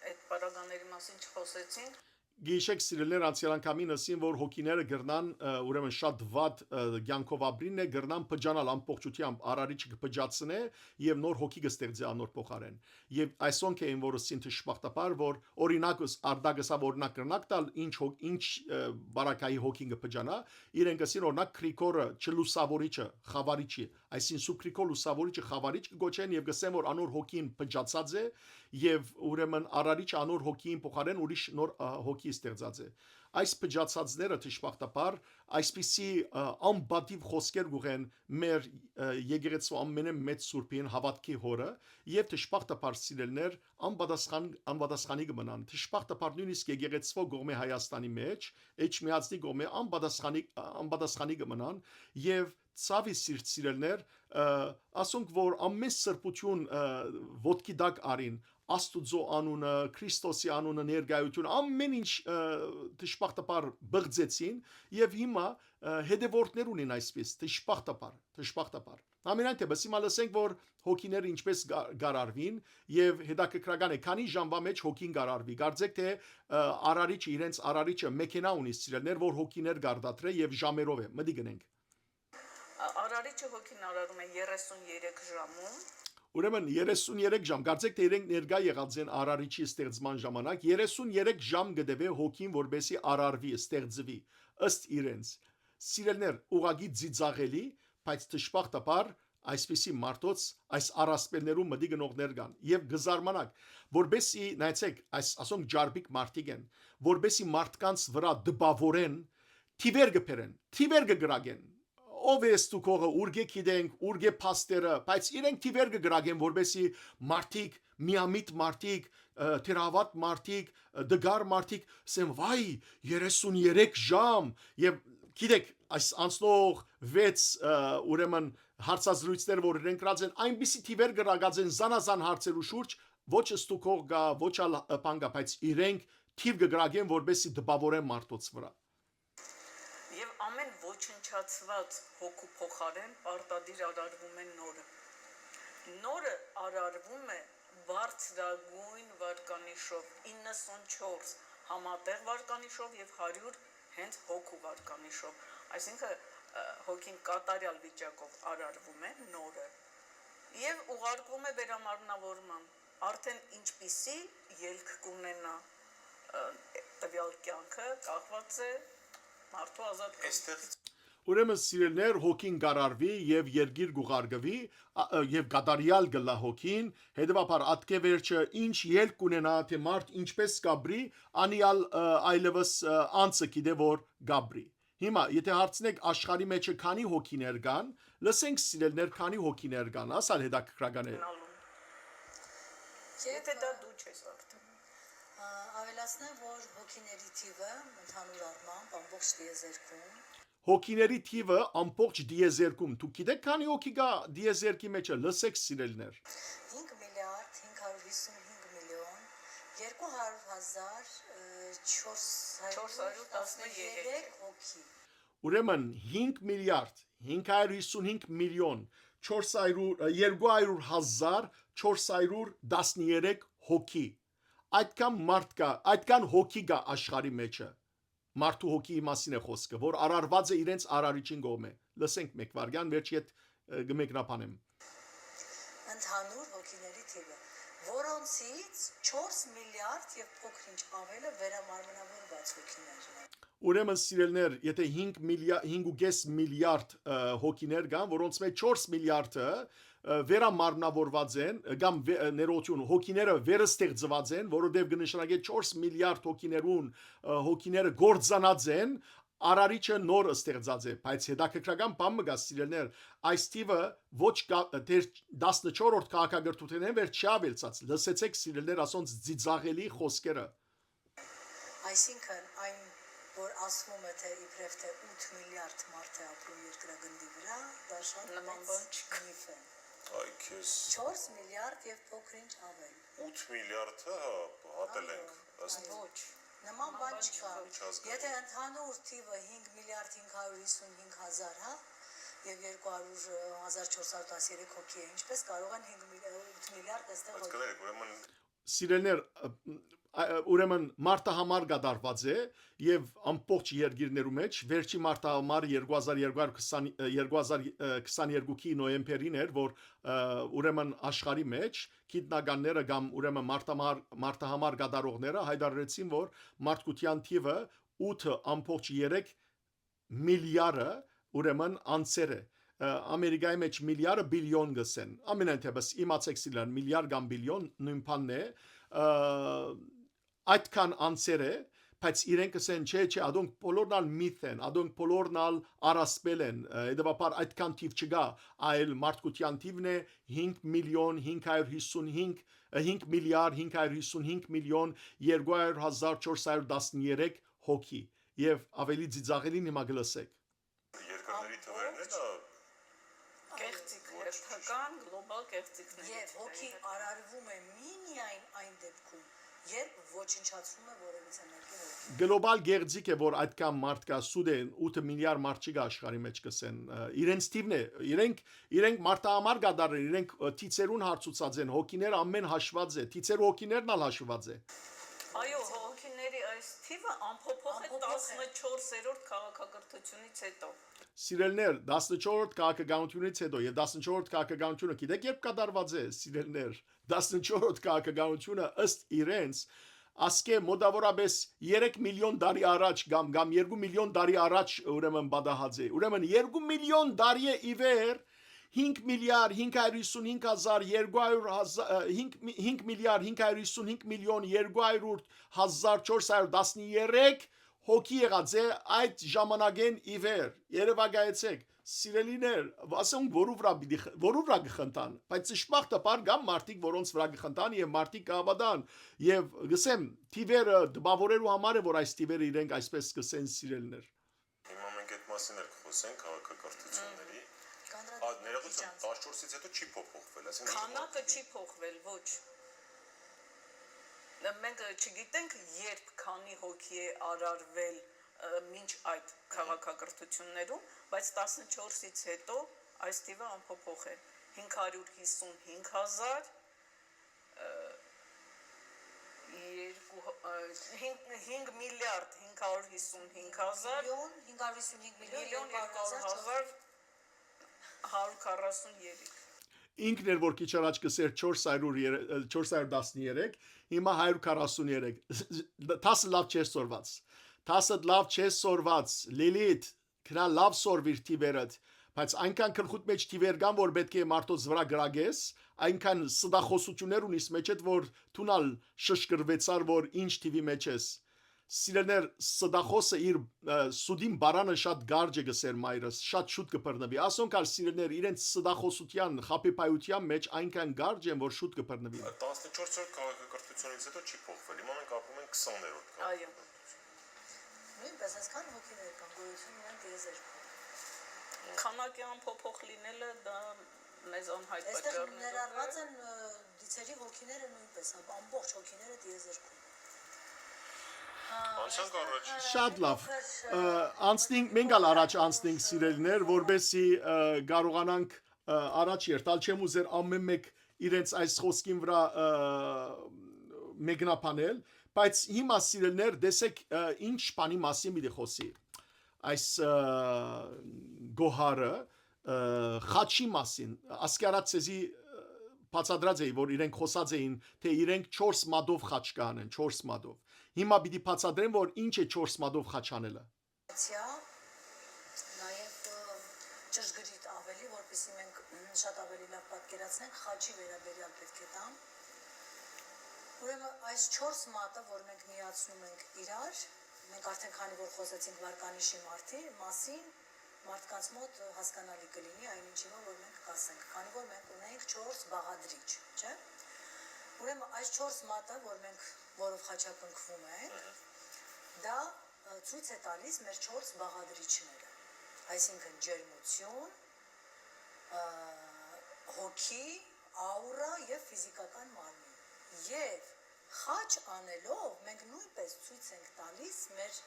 այդ պարագաների մասին չխոսեցինք Գիշեք սիրելներ անցյալ անգամին ասին որ հոգիները գրնան ուրեմն շատ վատ ցանկով ապրին է գրնան բջանալ ամբողջությամբ արարիչը կբջացնե եւ նոր հոգի կստեղծի անոր փոխարեն եւ այսոնք էին որ ասին թշպախտապար որ օրինակս արդագսա օրինակ կրնակ տալ ինչ բարակայի հոգին կբջանա իրենք ասին օրինակ քրիկորը չլուսավորիչը խավարիչի այսին սուկրիկո լուսավորիչը խավարիչ կգոչեն եւ գսեն որ անոր հոգին բջացած է եւ ուրեմն արարիչ անոր հոգին փոխարեն ուրիշ նոր հոգի ստեղծած է այս բջացածները թշպախտապար այսպիսի անբատիվ խոսքեր գուղեն մեր եկեղեցու ամենամեծ սուրբին հավատքի հորը եւ թշպախտապար սիրելներ անպատասխանի կմնան թշպախտապար նույնիսկ եկեղեցու գողմե Հայաստանի մեջ էջմիածնի գողմե անպատասխանի կմնան եւ ցավի սիրելներ ասոնք որ ամեն սրբություն ոտքի դակ արին Աստուծո անունը, Քրիստոսի անունը ներկայություն ամեն ինչ թշպախտապար բղձեցին եւ հիմա հետևորդներ ունեն այսպես թշպախտապար ամենայն դեպս հիմա լսենք որ հոգիները ինչպես գարարվին եւ հետաքրքրական է քանի ժամվա մեջ հոգին գարարվի գարձեք թե արարիչը իրենց արարիչը մեքենա ունի սիրելներ որ հոգիներ գարդատրե եւ ժամերով է մտի գնենք Արարիչը հոգին արարում է 33 ժամում Ուրեմն 33 ժամ, կարծեք թե իրենք ներկա եղած են արարիչի ստեղծման ժամանակ, 33 ժամ գտեվե հոգին, որբեսի արարվի, ստեղծվի, ըստ իրենց։ Սիրելներ, ուղագի ծիծաղելի, բայց թշպախտապար այսպիսի մարդոց այս առասպելներում մտի գնողներ կան եւ գզարմանակ, որբեսի նայեցեք, այս ասոնք ջարբիկ մարդիկ են, որբեսի մարդկանց վրա դպավորեն, թիվեր գբերեն, թիվեր կգրագեն ով է ստուկողը ուրգե գիտենք ուրգե փաստերը բայց իրենք թիվեր կգրագեն որբեսի մարդիկ միամիտ մարդիկ թերավատ մարդիկ դգար մարդիկ ասեն վայ 33 ժամ եւ գիտեք այս անցնող 6 ուրեմն հարցազրույցներ որ իրենք գրած են այնպիսի թիվեր կգրագած են զանազան հարցերու շուրջ ոչ ստուկող գա ոչ ալ բանգա բայց իրենք թիվ կգրագեն որբեսի դպավորեն մարդոց վրա Եվ ամեն ոչնչացված հոգու փոխարեն պարտադիր արարվում է նորը։ Նորը արարվում է բարձրագույն վարկանիշով 94 համատեղ վարկանիշով եւ 100 հենց հոգու վարկանիշով։ Այսինքն հոգին կատարյալ վիճակով արարվում է նորը եւ ուղարկվում է վերամարմնավորման։ Արդեն ինչպիսի ելք կունենա տվյալ կյանքը կախված է Մարդու ազատ Այստեղ Ուրեմն սիրելներ հոգին գարարվի եւ երգիր գուղարգվի եւ գադարյալ գլա հոգին հետեւաբար ատկե վերջը ինչ ելք կունենա թե մարդ ինչպես գաբրի անիալ այլևս անցը գիտե որ գաբրի հիմա եթե հարցնեք աշխարհի մեջը քանի հոգիներ կան լսենք սիրելներ քանի հոգիներ կան ասալ հետաքրքրական է Եթե դա դու չես արդեն Ավելացնեմ, որ հոգիների թիվը ընդհանուր առմամբ ամբողջ դիեզերքում Հոգիների թիվը ամբողջ դիեզերքում դուք գիտեք քանի հոգի կա դիեզերքի մեջը լսեք սիրելներ 5 միլիարդ 555 միլիոն 200,413 հոգի Ուրեմն 5 միլիարդ 555 միլիոն 200,413 հոգի այդքան մարդ կա այդքան հոգի կա աշխարհի մեջը Մարդու հոգիի մասին է խոսքը, որ արարված է իրենց արարիչին կողմէ։ Լսենք մեկ վարյան, վերջի հետ գմեկնապանեմ։ Ընդհանուր հոգիների թիվը, որոնցից 4 միլիարդ եւ փոքրինչ ավելը վերամարմնավորված հոգիներն են։ Ուրեմն սիրելներ, եթե 5.5 միլիարդ հոգիներ կան, որոնց մեջ 4 միլիարդը վերամարմնավորված են, կամ ներողություն, հոգիները վերստեղծված են, որովհետև կնշանակե 4 միլիարդ հոգիները գործանած են, արարիչը նոր ստեղծած է, բայց հետաքրքրական բան մգա սիրելներ, այս թիվը ոչ 14-րդ քաղաքագրթութենեն վեր չի ավելցած, լսեցեք սիրելներ ասոնց ծիծաղելի խոսքերը։ Այսինքն այն որ ասվում է թե իբրև թե 8 միլիարդ մարդ է ապրում երկրագնդի վրա, դա շատ նման բան չկնիվ է։ Այ քեզ 4 միլիարդ եւ փոքրինչ ավել։ 8 միլիարդը հատել ենք ըստ Ոչ, նման բան չկա։ Եթե ընդհանուր թիվը 5 միլիարդ 555 հազար, հա, եւ 200,413 հոգի է, ինչպես կարող են 8 միլիարդ այստեղ Բայց կներեք, ուրեմն Սիրելներ, ուրեմն մարտը համար գդարված է եւ ամբողջ երկիրներու մեջ վերջի մարտը համար 2022-ի նոյեմբերին էր, որ ուրեմն աշխարհի մեջ գիտնականները կամ ուրեմն մարտը համար գդարողները հայտարարեցին, որ մարդկության թիվը 8.3 միլիարդը ուրեմն անցեր է Ամերիկայի մեջ միլիարդը բիլիոն գսեն ամենայնտեպս իմացեք սիրան միլիարդ կամ բիլիոն նույն բանն է այդքան անցեր է բայց իրենք ասեն չէ ադոնք բոլորնալ միթ են ադոնք բոլորնալ արասպել են հետևաբար այդքան թիվ չկա այլ մարդկության թիվն է 5 միլիոն 5 միլիարդ 555 միլիոն 200,413 հոգի եւ ավելի ծիծաղելին հիմա գլսեք երկրների թվերն էլ Կեղծիք հերթական գլոբալ կեղծիքներ Եվ հոգի արարվում է մինիայն այն դեպքում, երբ ոչնչացվում է որևիցե մեկի հոգի։ Գլոբալ գեղձիկ է, որ այդքան մարդ կա սուդեն 8 միլիարդ մարդ չկա աշխարհի մեջ կսեն։ Իրենց թիվն է, իրենք մարդահամար գադարեն, իրենք թիցերուն հարցուցած են, հոգիները ամեն հաշված է, թիցեր հոգիներն ալ հաշված է։ Այո, հոգիների այս թիվը ամփոփող է 14-րդ քաղաքակրթությունից հետո։ Սիրելներ, 14-րդ քաղաքականությունից հետո եւ 14-րդ քաղաքականությունը գիտեք երբ կատարված է, սիրելներ, 14-րդ քաղաքականությունը ըստ իրենց ասկե մոտավորապես 3 միլիոն տարի առաջ կամ 2 միլիոն տարի առաջ ուրեմն բադահած է։ Ուրեմն 2 միլիոն տարի է ի վեր 5 միլիարդ 555 հազար 5 միլիարդ 555 միլիոն 200,413 հոգի եղած է այդ ժամանակեն ի վեր երևակայեցեք սիրելիներ ասում որով վրա գխնդան բայց ճշմարտաբար կամ մարդիկ որոնց վրա գխնդան եւ մարդիկ կհավատան եւ գսեմ թիվերը դպավորելու համար է որ այս թիվերը իրենք այսպես սկսեն սիրելիներ Հիմա մենք այդ մասին էլ կխոսենք քաղաքակրթությունների ներողություն 14-ից հետո չի փոփոխվել այսինքն Քանակը չի փոխվել ոչ Մենք չգիտենք երբ քանի հոգի է արարվել մինչ այդ քաղաքակրթություններում, բայց 14-ից հետո այս թիվը ամփոփող է 555,000 5 միլիարդ 555,000 միլիոն 200,143 ինքն էր որ քիչ առաջ կսեր 413 հիմա 143 10 լավ չէ սորված 10 լավ չէ սորված լիլիթ քնա լավ սորվիր թիվերդ, բայց այնքան քրխուտ մեջ թիվեր կան, որ պետք է մարդոց վրա գրագես, այնքան սդախոսություններ ունիս մեջդ, որ թունալ շշկրվեցար, որ ինչ թիվի մեջ ես։ Սիրելներ, սդախոսը իր սուդին բարանը շատ գարջ է գսեր մայրս, շատ շուտ կբռնվի։ Ասոնքալ սիրելներ, իրենց սդախոսության, խապեպայության մեջ այնքան գարջ են, որ շուտ կբռնվի։ 14-րդ քաղաքակրթությունից հետո չի փոխվել։ Հիմա մենք ապրում ենք 20-րդ Այո։ Նույնպես այսքան հոգիներ կան, գոյություն ունեն տիեզերքում։ Քանակի անփոփոխ լինելը դա մեզ անհայտ Այստեղ պատճառներով է։ ներառված են դիցերի հոգիները նույնպես, ամբողջ հոգիները տիեզերքում։ Անցանք առաջ։ Շատ լավ։ Անցնենք, մենք ալ առաջ անցնենք սիրելիներ, որբեսի կարողանանք առաջ երթալ, չեմ ուզեր ամեն մեկ իրենց այս խոսքին վրա մեկնաբանել, բայց հիմա սիրելիներ, տեսեք ինչ բանի մասին մի խոսի։ Այս գոհարը խաչի մասին, ասկարացեզի բացադրած էի, որ իրենք խոսած էին, թե իրենք 4 մադով խաչ կանեն, 4 մադով։ Հիմա պիտի բացատրեմ, որ ինչ է 4 մադով խաչ անելը։ Նաև ճշգրիտ ավելի, որպեսզի մենք շատ ավելի լավ պատկերացնենք, խաչի վերաբերյալ պետք է տամ։ Ուրեմն այս 4 մատը, որ մենք միացնում ենք իրար, մենք արդեն քանի որ խոսեցինք վարկանիշի մասին, մարդկանց մոտ հասկանալի կլինի այն ինչի որ մենք կասենք, քանի որ մենք ունենք 4 բաղադրիչ, չէ՞։ Ուրեմն այս 4 մատը, որով խաչակնքվում ենք, դա ցույց է տալիս մեր 4 բաղադրիչները, այսինքն ջերմություն, հոգի, աուրա եւ ֆիզիկական մարմին։ Եվ խաչ անելով մենք նույնպես ցույց ենք տալիս մեր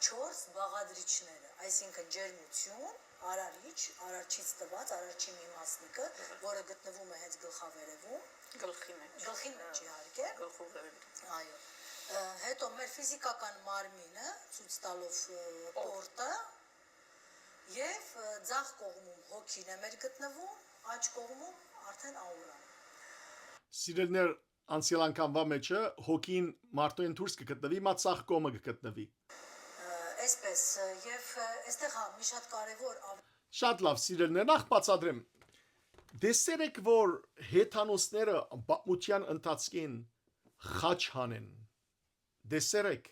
4 բաղադրիչները, այսինքն ջերմություն, արարչից տված, արարչի մի մասնիկը, որը գտնվում է հենց գլխավերևում, գլխի մեջ իհարկե, գլխու վերևում։ Այո։ Հետո մեր ֆիզիկական մարմինը ցույց տալով պորտը եւ ձախ կողմում հոգին է մեր գտնվում, աջ կողմում արդեն աուրան։ Սիրելիներ, անցյալ անգամվա մեջը հոգին մարդոյն դուրս կգտնվի, մա ցախ կողմը կգտնվի։ Այսպես եւ այստեղ հա մի շատ կարեւոր Շատ լավ, սիրելիներ, նախ բացատրեմ։ Դեսերեք, որ հեթանոսները պատմության ընթացքին խաչ հանեն։ Դեսերեք։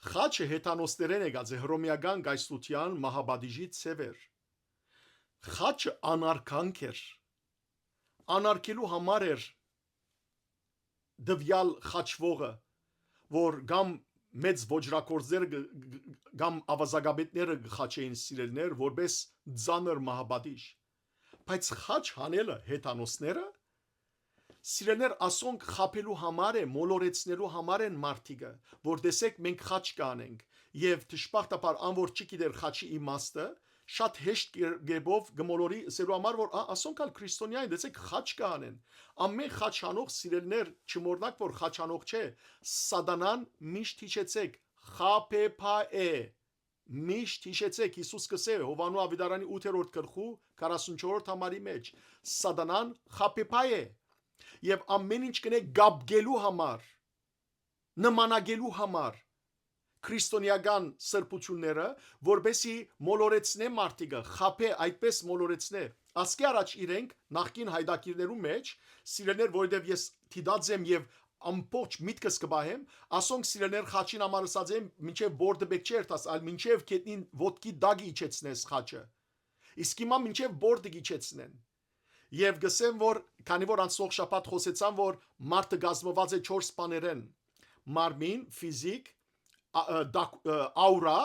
Խաչը հեթանոսներեն եկած է հռոմեական գայսրության մահաբադիժի ցևեր։ Խաչը անարքանք էր։ Անարքելու համար էր դվյալ խաչվողը, որ կամ մեծ ոչրակորձերը կամ ավազագաբետները խաչեին սիրելներ, որպես ծանր մահաբադիժ։ Բայց խաչ հանելը հեթանոսները սիրելներ ասոնք խապելու համար է, մոլորեցնելու համար են մարդիկը, որ տեսեք մենք խաչ կանենք եւ դժբախտաբար անոր չգիտեր խաչի իմաստը, շատ հեշտ գեբով գմոլորի սերու համար որ ասոնքալ քրիստոնյային դեցեք խաչ կանեն։ Ամեն խաչանող սիրելներ չմոռնաք որ խաչանող չէ, սատանան միշտ հիշեցեք խապեպա է։ Միշտ հիշեցեք Հիսուս կսե Հովանու Ավետարանի 8-րդ գլխու 44-րդ համարի մեջ սատանան խապեպա է եւ ամեն ինչ կնե գաբգելու համար նմանագելու համար քրիստոնեական սրբությունները որբեսի մոլորեցնե մարդիկը խապե այդպես մոլորեցնե ասկի առաջ իրենք նախքին հայդակիրներու մեջ սիրելներ որովհետեւ ես դիդած եմ եւ ամբողջ միտքս կբահեմ ասոնք սիրելներ խաչին համար ասած եմ մինչեւ բորդը բեք չեր տաս այլ մինչեւ կետնին ոտքի դագի իջեցնես խաչը իսկ հիմա մինչեւ բորդը իջեցնեն եւ գսեմ որ քանի որ անցող շաբաթ խոսեցան որ մարդը գազմված է 4 բաներեն մարմին ֆիզիկ աուրա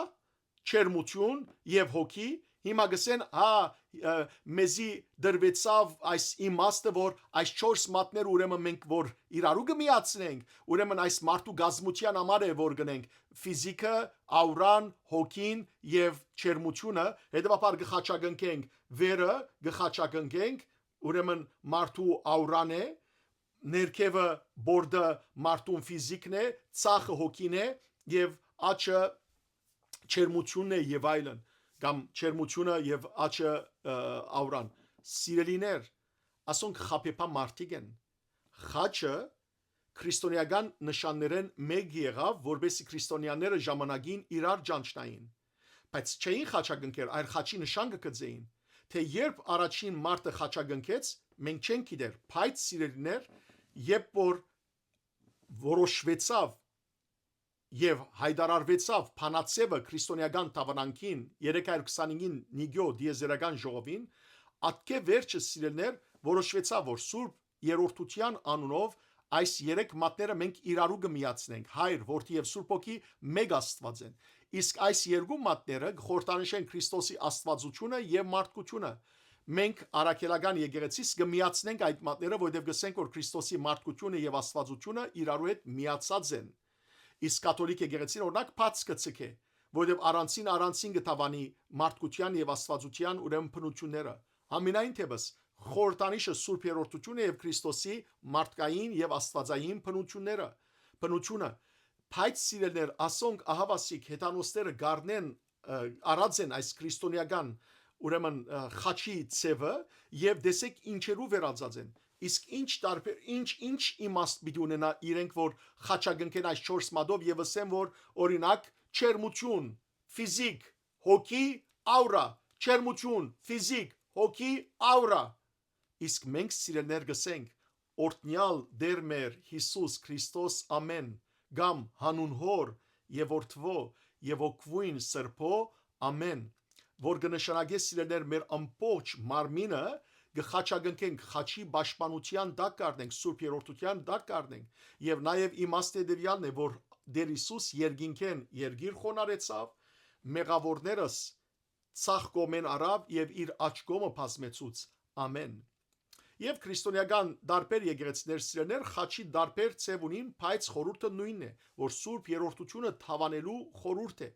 չերմություն եւ հոգի հիմա գսեն մեզի դրվեցավ այս իմաստը որ այս 4 մատներ ուրեմն մենք որ իրարու կմիացնենք ուրեմն այս մարդու գազմության համար է որ գնենք ֆիզիկը աուրան հոգին եւ չերմությունը հետեւաբար գխաչագնքենք վերը գխաչագնքենք ուրեմն մարդու աուրան է ներքևը բորդը մարդուն ֆիզիկն է ցախը հոգին է եւ աչը չերմությունն է եւ այլն կամ չերմությունը եւ աչը աուրան սիրելիներ ասոնք խապեպա մարդիկ են խաչը քրիստոնեական նշաններեն մեկ եղավ որբեսի քրիստոնյաները ժամանակին իրար ճանչնային բայց չէին խաչակնքեր, այլ խաչի նշան կգծեին, թե երբ առաջին մարդը խաչակնքեց, մենք չենք գիտեր, բայց սիրելիներ, երբ որ որոշվեցավ եւ հայտարարվեցավ Փանացևը քրիստոնեական տավանանքին 325-ին Նիգյո դիեզերական ժողովին, ատկե վերջը սիրելներ որոշվեցավ, որ Սուրբ Երորդության անունով այս երեք մատները մենք իրարու կմիացնենք, Հայր, Որդի եւ Սուրբ Օքի մեկ Աստված են։ Իսկ այս երկու մատները խորհրդանշեն Քրիստոսի աստվածությունը եւ մարդկությունը։ Մենք արաքելական եկեղեցիս կմիացնենք այդ մատները, որովհետեւ գսենք, որ Քրիստոսի մարդկությունը եւ աստվածությունը իրարու հետ միացած են։ Իսկ կաթոլիկ եկեղեցին օրինակ բաց կցկե, որովհետև առանցին կտավանի մարդկության եւ աստվածության ուրեմն փնությունները։ Համենայն թեպս խորհրդանիշը Սուրբ Երորդությունը եւ Քրիստոսի մարդկային եւ աստվածային փնությունը, բայց սիրելներ, ասոնք ահավասիկ հետանոստերը գարնեն արածեն այս քրիստոնեական ուրեմն խաչի ցևը եւ դեսեք ինչերու վերածած են։ Իսկ ինչ իմաստ պիտի ունենա իրենք, որ խաչակնքեն այս 4 մադով եւ ասեմ, որ օրինակ չերմություն, ֆիզիկ, հոգի, աուրա, չերմություն, ֆիզիկ, հոգի, աուրա։ Իսկ մենք սիրելներ գսենք, օրտնյալ դեր մեր Հիսուս Քրիստոս ամեն, գամ հանուն հոր եւ որդվո եւ օգվույն սրբո ամեն, որ կնշանակե սիրելներ մեր ամբողջ մարմինը գխաչագնքենք խաչի պաշտպանության տակ կառնենք Սուրբ Երորդության տակ կառնենք եւ նաեւ իմաստը դերյալն է որ Դեր Հիսուս երգինքեն երգիր խոնարեցավ մեղավորներս ցախ կոմեն արավ եւ իր աջ կոմը բազմեցուց ամեն եւ քրիստոնեական դարբեր եկեղեցիներ սիրելներ խաչի դարբեր ցև ունին բայց խորհուրդը նույնն է որ Սուրբ Երորդությունը թավանելու խորհուրդ է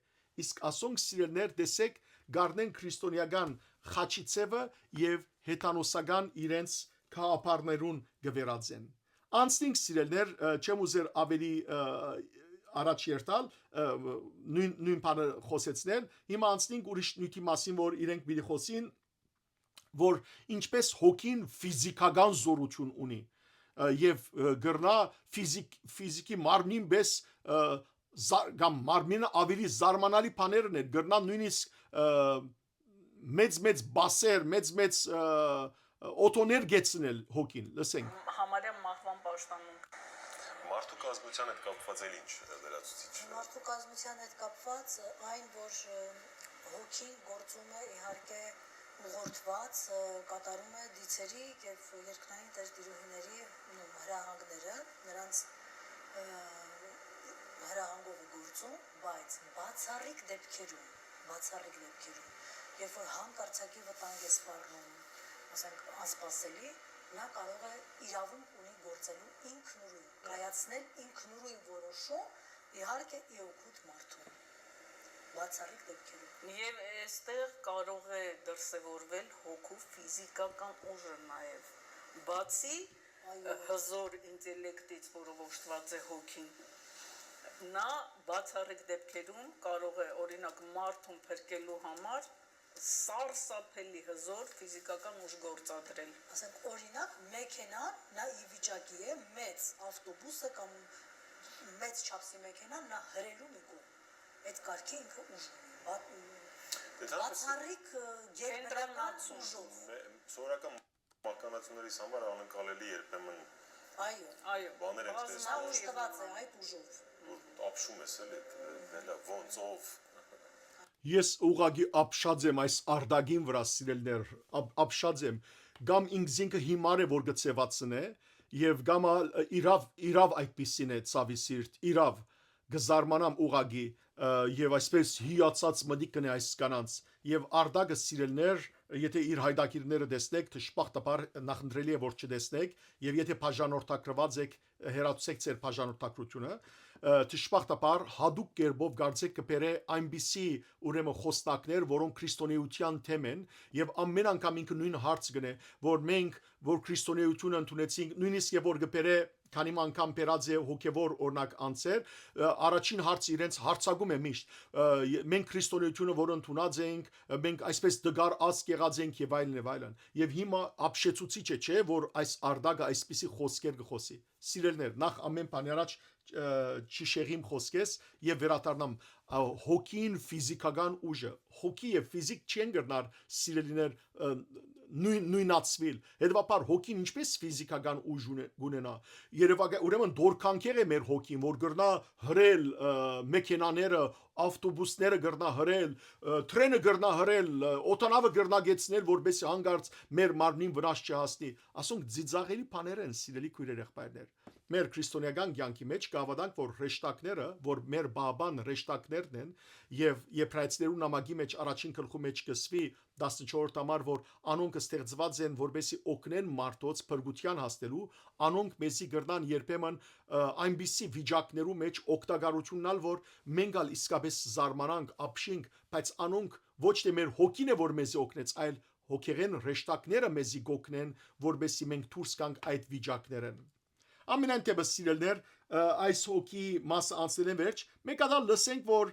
իսկ ասոնք սիրելներ տեսեք գարնեն քրիստոնեական խաչի ցևը եւ հետանոսական իրենց քահապարներուն գվերածեն անցնենք սիրելներ չեմ ուզեր ավելի առաջ երթալ նույն բանը խոսեցնել հիմա անցնենք ուրիշ նյութի մասին որ իրենք պիտի խոսին որ ինչպես հոգին ֆիզիկական զորություն ունի եւ գրնա ֆիզիկի մարմնին պես կամ մարմինը ավելի զարմանալի բաներն են գրնա նույնիսկ մեծ բասեր մեծ օտոներ գեցնել հոգին լսենք համարյա մահվան պաշտամունք մարդու կազմության հետ կապված էլ ինչ լրացուցիչ մարդու կազմության հետ կապված այն որ հոգին գործում է իհարկե ուղղորդված կատարում է դիցերի եւ երկնային տերտիրուհիների հրահանգները նրանց հրահանգով է գործում բայց բացառիկ դեպքերում երբ որ հանկարծակի վտանգ է սպառնում ասենք անսպասելի նա կարող է իրավունք ունի գործելու ինքնուրույն կայացնել ինքնուրույն որոշում իհարկե իօգուտ մարդու բացառիկ դեպքերում եւ այստեղ կարող է դրսևորվել հոգու ֆիզիկական ուժը նաեւ բացի հզոր ինտելեկտից որով օժտված է հոգին նա բացառիկ դեպքերում կարող է օրինակ մարդուն փրկելու համար սարսափելի հզոր ֆիզիկական ուժ գործադրել ասենք օրինակ մեքենան նա ի վիճակի է մեծ ավտոբուսը կամ մեծ չափսի մեքենան նա հրելու մի կողմ այդ կարգի ինքը ուժ ունի բացառիկ գերբնական ուժով սովորական մականացուներիս համար անկալելի երբեմն այո բաներ են տեսնում նա ուժտված է այդ ուժով ապշում ես էլ դելա ոնցով Ես ուղագի ապշած եմ այս արդագին վրա սիրելներ ապշած եմ գամ ինքզինքը հիմար է որ գծեվածն է եւ գամ իրավ այդպիսին է ցավի սիրտ իրավ գզարմանամ ուղագի եւ այսպես հիացած մտիկն է այս կանանց եւ արդագը սիրելներ եթե իր հայդակիրները տեսնեք դժբախտաբար նախընտրելի է որ չտեսնեք եւ եթե բաժանորդակրված եք հերացեք ձեր բաժանորդակրությունը դժբախտաբար հadoop կերպով գարցեք կբերե այնպիսի ուրեմն խոսնակներ որոնք քրիստոնեության թեմ են եւ ամեն անգամ ինքը նույն հարց գնե որ մենք որ քրիստոնեությունը ընդունեցինք նույնիսկ եւ որ կբերե քանի անգամ բերած է հոգեվոր օրինակ անցեր առաջին հարցը իրենց հարցակում է միշտ մենք քրիստոնեությունը որ ընդունած ենք մենք այսպես դգար ազգ եղած ենք եւ այլն եւ հիմա ապշեցուցիչ է չէ որ այս արդագը այսպիսի խոսքեր գխոսի սիրելներ, նախ ամեն բանի առաջ չշեղիմ խոսքես եւ վերադառնամ հոգին ֆիզիկական ուժը հոգի եւ ֆիզիկ չեն գրնար սիրելիներ նույնացվիլ հետեւաբար հոգին ինչպես ֆիզիկական ուժ ունենա ուրեմն դորքանքեր է մեր հոգին որ գրնա հրել մեքենաները ավտոբուսները գրնա հրել տրենը գրնա հրել օտանավը գրնա գեցնել որբեսի հանգարց մեր մարմնին վնաս չհասնի ասոնք ծիծաղելի բաներ են սիրելի քույրեր եղբայրներ մեր քրիստոնեական կյանքի մեջ կհավատանք որ հրեշտակները որ մեր բաբան հրեշտակներն են եւ եբրայեցիներու նամակի մեջ առաջին գլխու մեջ կսվի 14-րդ համար որ անոնք ստեղծված են որբեսի օգնեն մարդոց փրկության հասնելու անոնք մեզի գրնան երբեմն այնպիսի վիճակներու մեջ օգտագործություննալ որ մենք ալ իսկապես զարմանանք ապշինք բայց անոնք ոչ թե մեր հոգին է որ մեզի օգնեց այլ հոգեղեն հրեշտակները մեզի գոքնեն որբեսի մենք դուրս գանք այդ վիճակներեն ամենայն դեպս սիրելներ այս հոգի մասը անցնելեն վերջ մենք ադա լսենք որ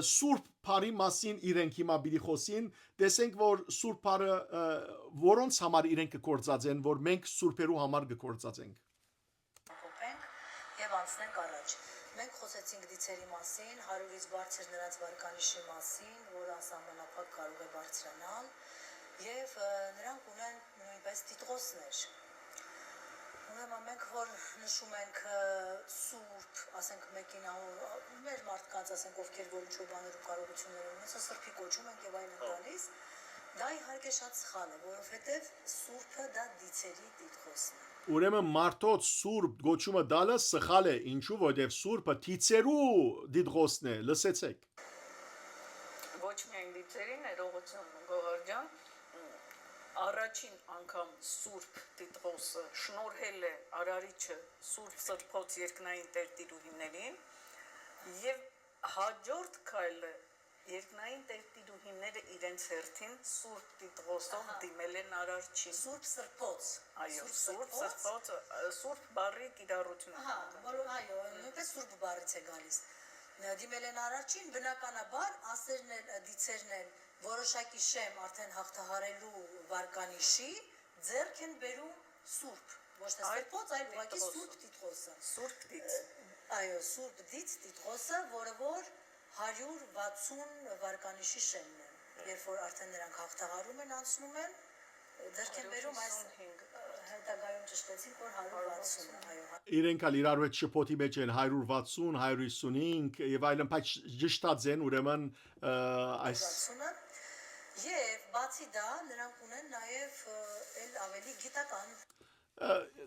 սուրբ բարի մասին իրենք հիմա բիդի խոսին տեսենք որ սուրբ բարը որոնց համար իրենք կկործածեն որ մենք սուրբերու համար կկործածենք կոփենք եւ անցնենք առաջ մենք խոսեցինք դիցերի մասին 100-ից բարձր նրանց վարկանիշի մասին որ անսահմանափակ կարող է բարձրանալ եւ նրանք ունեն նույնպես տիտղոսներ Ուրեմն մենք որ նշում ենք սուրբ, ասենք մեկին մեր մարդկանց ասենք ովքեր որ ինչ-որ բաներու կարողություններ ունեն, ասա սրբի կոչում ենք եւ այլն տալիս, դա իհարկե շատ սխալ է, որովհետեւ սուրբը դա դիցերի տիտղոսն է։ Ուրեմն մարդոց սուրբ գոչումը դալը սխալ է, ինչու որովհետեւ սուրբը դիցերու տիտղոսն է, լսեցեք։ Ոչ միայն դիցերի ներողություն Գողար ջան Առաջին անգամ Սուրբ Տիտղոսը շնորհել է Արարիչը Սուրբ Սրբոց երկնային տերտիրուհիներին եւ հաջորդ քայլը երկնային տերտիրուհիները իրենց հերթին Սուրբ Տիտղոսով դիմել են Արարչին Սուրբ Սրբոց Այո Սուրբ Սրբոց Սուրբ բառի կիրառությունը Ահա որ այո նույնպես Սուրբ բառից է գալիս դիմել են Արարչին բնականաբար ասերն են դիցերն են որոշակի շեմ արդեն հաղթահարելու վարկանիշի ձեռք են բերում սուրբ ոչ թե սրբոց այլ ուղղակի սուրբ տիտղոսը Սուրբ դից այո սուրբ դից տիտղոսը որը որ 160 վարկանիշի շեմն է երբ որ արդեն նրանք հաղթահարում են անցնում են ձեռք են բերում այս հետագայում ճշտեցինք որ 160 այո Իրենք ալ իրար հետ շփոթի մեջ են 160 155 եւ այլն բայց ճշտած են ուրեմն այս Եվ բացի դա նրանք ունեն նաև էլ ավելի գիտական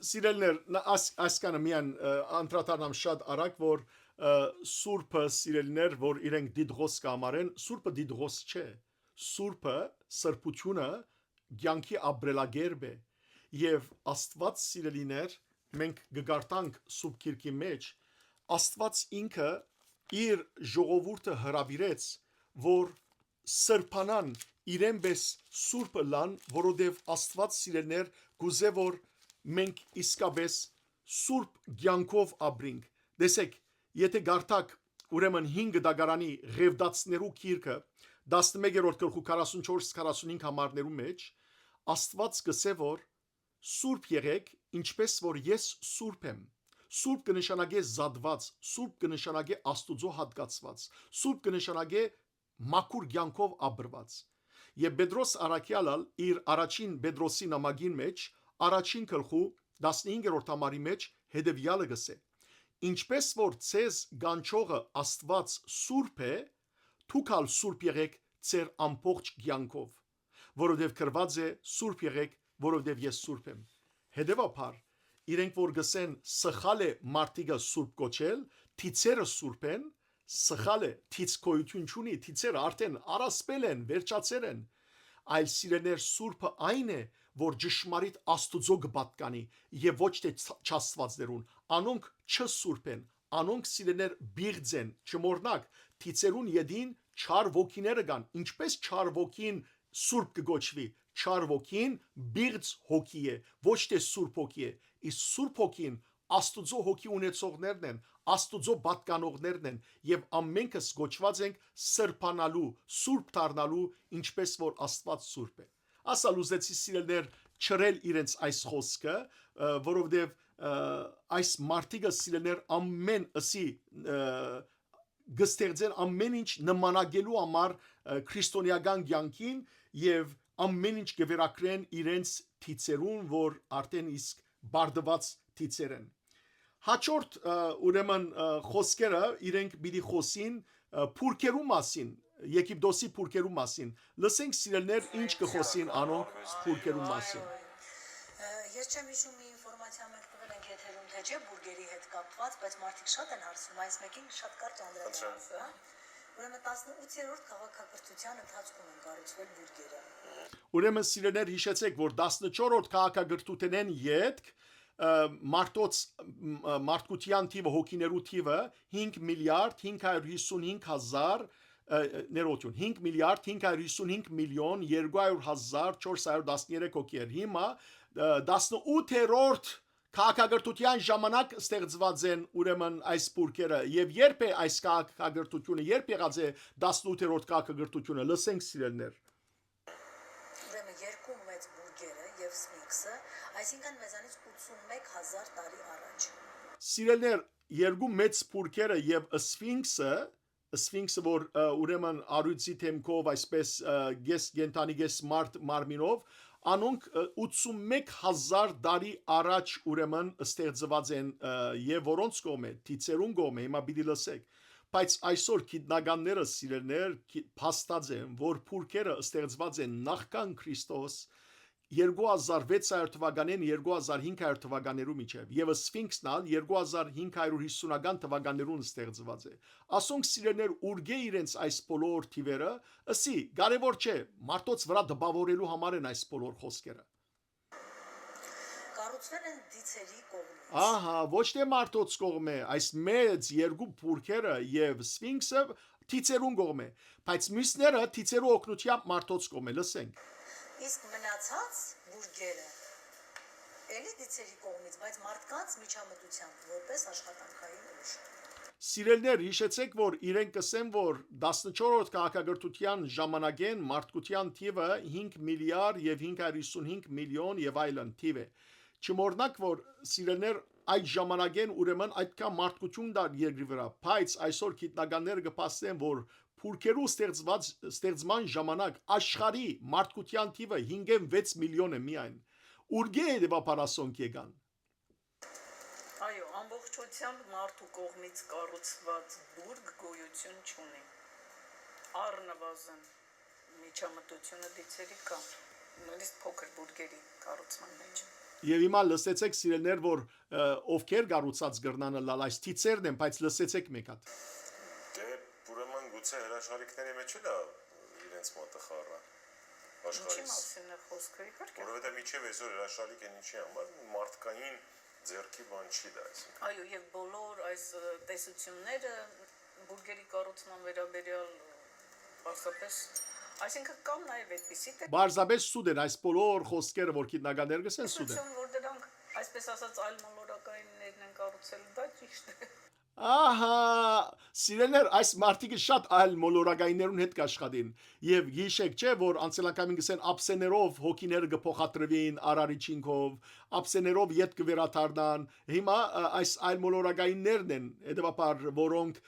Սիրելներ այսքանը միան անդրադառնամ շատ արագ որ սուրբը սիրելներ որ իրենք դիդղոս կամարեն սուրբը դիդղոս չէ սուրբը սրբությունը ցանկի ապրելագերբ է եւ Աստված սիրելիներ մենք գգարտանք սուրբ քիրքի մեջ Աստված ինքը իր ժողովուրդը հրավիրեց որ սրբանան իրենպես սուրբը լան որովհետև Աստված սիրելներ գուզե որ մենք իսկապես սուրբ ցանկով ապրենք տեսեք եթե գարտակ ուրեմն 5 դագարանի ղևդացներու քիրքը 11-րդ գլխու 44-45 համարներու մեջ Աստված գսե որ սուրբ եղեք ինչպես որ ես սուրբ եմ Սուրբ կնշանակե զադված, սուրբ կնշանակե Աստուծո հատկացված, սուրբ կնշանակե մաքուր ցանկով ապրված։ Եվ Պետրոս Արաքյալը իր առաջին Պետրոսի նամակին մեջ, առաջին գլխու 15-րդ համարի մեջ հետևյալը գսե. Ինչպես որ ցեզ գանչողը Աստված սուրբ է, դուք ալ սուրբ եղեք ձեր ամբողջ ցանկով, որովհետև գրված է սուրբ եղեք, որովհետև ես սուրբ եմ։ Հետևաբար իրենք որ գսեն սխալ է մարդիկը սուրբ կոչել, թիցերը սուրբ են, սխալ է թից կոյություն չունի, թիցերը արդեն առասպել են, վերջացել են, այլ սիրելներ սուրբը այն է, որ ճշմարիտ Աստուծո կպատկանի եւ ոչ թե չաստվածներուն, անոնք չսուրբ են, անոնք սիրելներ բիղձ են, չմոռնակ, թիցերուն յետին չար ոգիները կան, ինչպես չար ոգին սուրբ կգոչվի, չար ոգին բիղձ հոգի է, ոչ թե սուրբ հոգի է, իսկ սուրբ հոգին Աստուծո հոգի ունեցողներն են, Աստուծո պատկանողներն են եւ ամենքս գոչված ենք սրբանալու, սուրբ դառնալու, ինչպես որ Աստված սուրբ է։ Ասալ ուզեցի սիրելներ չրել իրենց այս խոսքը, որովհետեւ այս մարտիկը սիրելներ ամեն ասի գստեղծեն ամեն ինչ նմանագելու համար քրիստոնեական կյանքին եւ ամեն ինչ կվերակրեն իրենց թիցերուն, որ արդեն իսկ բարդված թիցեր են։ Հաջորդ ուրեմն խոսքերը իրենք պիտի խոսին փուրքերու մասին, Եգիպտոսի փուրքերու մասին։ Լսենք սիրելներ ինչ կխոսին անոնք փուրքերու մասին։ Ես չեմ հիշում մի ինֆորմացիա մենք տվել ենք եթերում, թե չէ բուրգերի հետ կապված, բայց մարդիկ շատ են հարցնում, այս մեկին շատ կարճ անդրադարձ, հա։ Ուրեմն 18-րդ քաղաքակրթության ընթացքում են կառուցվել բուրգերը։ Ուրեմն սիրելներ հիշեցեք, որ 14-րդ քաղաքակրթութենեն յետք մարդկության թիվը հոգիներու թիվը 5 միլիարդ 555 հազար ներողություն 5 միլիարդ 555 միլիոն 200,413 հոգի էր։ Հիմա 18-րդ քաղաքակրթության ժամանակ ստեղծված են ուրեմն այս բուրգերը եւ երբ է այս քաղաքակրթությունը երբ եղած է 18-րդ քաղաքակրթությունը լսենք սիրելներ։ Ուրեմն երկու մեծ բուրգերը եւ Սֆինքսը, այսինքն մեզանից 81,000 տարի առաջ։ Սիրելներ, երկու մեծ բուրգերը եւ Սֆինքսը որ ուրեմն արույցի թեմքով այսպես գես գենտանի գես մարմինով անոնք 81,000 տարի առաջ ուրեմն ստեղծված են եւ որոնց կողմէ թիցերուն կողմէ հիմա պիտի լսեք բայց այսօր գիտնականները սիրելներ փաստած են որ փուրքերը ստեղծված են նախքան Քրիստոս 2600 թվականին 2500 թվականներու միջև եւ Սֆինքսն ալ 2550-ական թվականներուն ստեղծված է ասոնք սիրելներ ուրգե իրենց այս բոլոր թիվերը ըսի կարևոր չէ մարդոց վրա դպավորելու համար են այս բոլոր խոսքերը կառուցվել են դիցերի կողմից։ ահա ոչ թե մարդոց կողմէ այս մեծ երկու բուրգերը եւ Սֆինքսը թիցերուն կողմէ բայց մյուսները թիցերու օգնությամբ մարդոց կողմէ լսենք Իսկ մնացած բուրգերը էլի դիցերի կողմից, բայց մարդկանց միջամտությամբ որպես աշխատանքային ուժ։ Սիրելներ, հիշեցեք, որ իրենք կսեն, որ 14-րդ քաղաքակրթության ժամանակեն մարդկության թիվը 5 միլիարդ եւ 555 միլիոն եւ այլն թիվ է։ Չմոռնաք, որ սիրելներ այդ ժամանակեն ուրեմն այդքան մարդկություն դար երկրի վրա, բայց այսօր գիտնականները կփաստեն, որ Փուրքերու ստեղծման ժամանակ աշխարհի մարդկության թիվը 5.6 միլիոն է միայն։ Ուրգե է դեպապարասոնք եկան։ Այո, ամբողջությամբ մարդու կողմից կառուցված բուրգ գոյություն չունի։ Առնվազն միջամտությունը դիցերի կա, նույնիսկ փոքր բուրգերի կառուցման մեջ։ Եվ հիմա լսեցեք սիրելներ, որ ովքեր կառուցած գրնանը լալ այս թիցերն են, բայց լսեցեք մեկ հատ։ Գուցե հրաշալիքների մեջ էլ է իրենց մոտը խառը Ինչի մասին է խոսքը իհարկե որովհետև միջև այսօր հրաշալիք են ինչի համար մարդկային ձեռքի բան չի դա այսինքն այո եւ բոլոր այս տեսությունները բուրգերի կառուցման վերաբերյալ պարզապես այսինքն կամ նաեւ այդպիսի Պարզապես սուտ են այս բոլոր խոսքերը որ գիտնականներ գսեն սուտ են որ դրանք այսպես ասած այլ մոլորակայիններն են կառուցել դա ճիշտ է Ահա, սիրելներ, այս մարտիկը շատ այլ մոլորակայիններուն հետ կաշխատին եւ գիշեք չէ որ անցելակամին գսեն աբսեներով հոգիները կփոխադրվին արարիչինքով աբսեներով յետ կվերաթարնան հիմա այս այլ մոլորակայիններն են հետեւաբար որոնք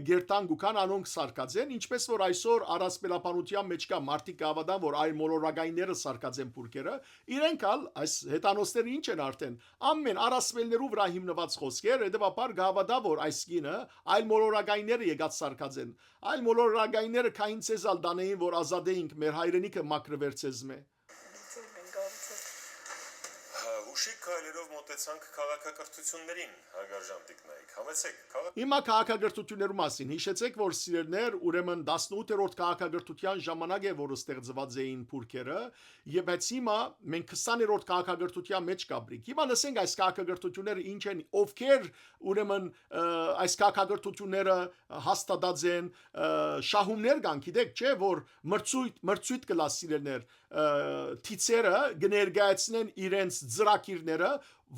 գերտան գուքան անոնք սարկած են ինչպես որ այսօր առասպելապանության մեջ կա մարտիկ ավադան որ այլ մոլորակայինները սարկած են փուրքերը իրենք ալ այս հետանոստերը ինչ են արդեն ամեն առասպելներու վրա հիմնված խոսքեր հետեւաբար գավադա որ այս գինը այլ մոլորակայինները եկած սարկած են այլ մոլորակայինները քային ցեզալ դանեին որ ազատեինք մեր հայրենիքը մակրվերցեզմե Ուշիկ քայլերով մոտեցանք քաղաքակրթություններին հարգարժան տիկնայք համեցեք Հիմա քաղաքակրթությունների մասին հիշեցեք որ սիրելներ ուրեմն 18-րդ քաղաքակրթության ժամանակ է որ ստեղծված էին փուրքերը եւ բայց հիմա մենք 20-րդ քաղաքակրթության մեջ կապրիկ հիմա լսենք այս քաղաքակրթությունները ինչ են ովքեր ուրեմն այս քաղաքակրթությունները հաստատած են շահումներ կան գիտեք չէ որ մրցույթ կլա սիրելներ թիցերը կներկայացնեն իրենց ծրագիրները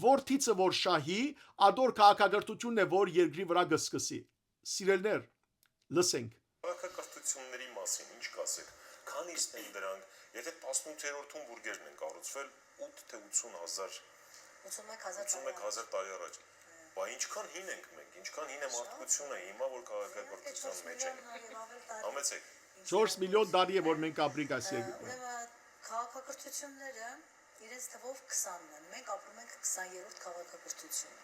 որ թիցը որ շահի ադոր քաղաքակրթությունն է որ երկրի վրա կսկսի սիրելներ լսենք քաղաքակրթությունների մասին ինչ կասեք քանիսն են դրանք եթե 18-րդում բուրգերն են կառուցվել 8 թե 80 հազար 81000 տարի առաջ։ Բա ինչքան հին ենք մենք, ինչքան հին է մարդկությունը հիմա որ քաղաքագործության մեջ ենք։ Համեցեք։ 4 միլիոն տարի է որ մենք ապրիկ այս Ուրեմն քաղաքակրթությունները իրենց թվով 20-ն են։ Մենք ապրում ենք 20-րդ քաղաքակրթություն։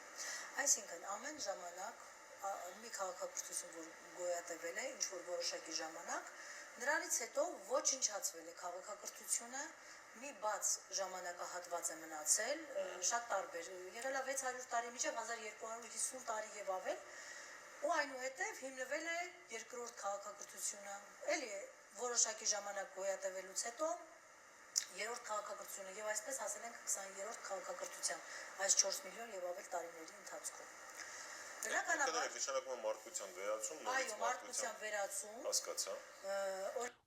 Այսինքն ամեն ժամանակ մի քաղաքակրթություն որ գոյատևել է ինչ որ որոշակի ժամանակ, նրանից հետո ոչնչացվել է քաղաքակրթությունը, մի բաց ժամանակահատված է մնացել, շատ տարբեր, եղել է 600 տարի մինչև 1250 տարի եւ ավել, ու այնուհետև հիմնվել է երկրորդ քաղաքակրթությունը, էլի որոշակի ժամանակ գոյատևելուց հետո երրորդ քաղաքակրթությունը եւ այսպես հասել ենք 20-րդ քաղաքակրթության այս 4 միլիոն եւ ավել տարիների ընթացքում։ Բնականաբար նշանակում է մարդկության վերացում, այո, մարդկության վերացում, հասկացա։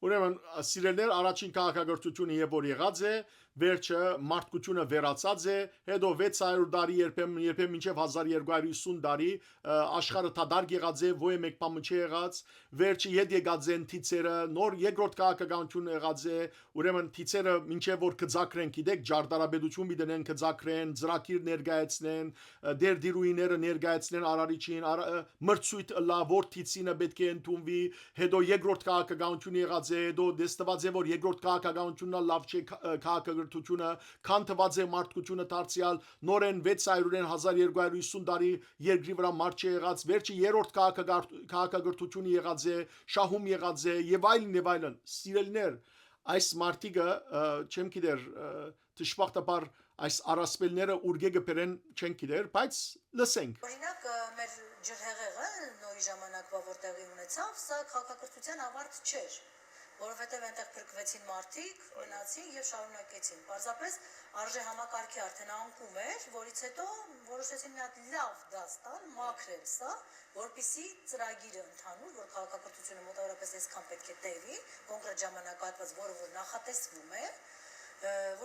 Ուրեմն սիրելներ առաջին քաղաքագործությունը երբ որ եղած է վերջը մարդկությունը վերացած է հետո 600 տարի երբեմն մինչև 1250 տարի աշխարհը դադար եղած է ոյ մեկ բան չի եղած վերջը ետ եկած են թիցերը նոր երկրորդ քաղաքականություն եղած է ուրեմն թիցերը մինչև որ կձակրեն գիտեք ջարդարաբեդություն մի դնեն կձակրեն ծրագիր ներկայացնեն դեր դիրուիները ներկայացնեն արարիչին մրցույթ լավոր թիցինը պետք է ընդունվի հետո երկրորդ քաղաքականություն եղած է հետո դեստված է որ երկրորդ քաղաքականությունն լավ չէ քաղաքագործությունը քան թված է մարդկությունը դարձյալ նորեն 600-ին 1250 տարի երկրի վրա մարդ չեղած վերջը երրորդ քաղաքագործությունը եղած է շահում եղած է եւ այլն սիրելներ այս մարտիկը չեմ գիտեր դժբախտաբար այս առասպելները ուրգեգը բերեն չեն գիտեր բայց լսենք օրինակ մեր ջրհեղեղը նոյի ժամանակվա որ տեղի ունեցավ սա քաղաքակրթության ավարտ չէր որովհետև այնտեղ փրկվեցին մարդիկ, մնացին եւ շարունակեցին։ Պարզապես արժե համակարգի արդեն անկում էր, որից հետո որոշեցին մի հատ լավ դաս տալ, մաքրել սա, որպիսի ծրագիրը ընդհանուր, որ քաղաքակրթությունը մոտավորապես այսքան պետք է տևի, կոնկրետ ժամանակահատված, որը որ նախատեսվում է,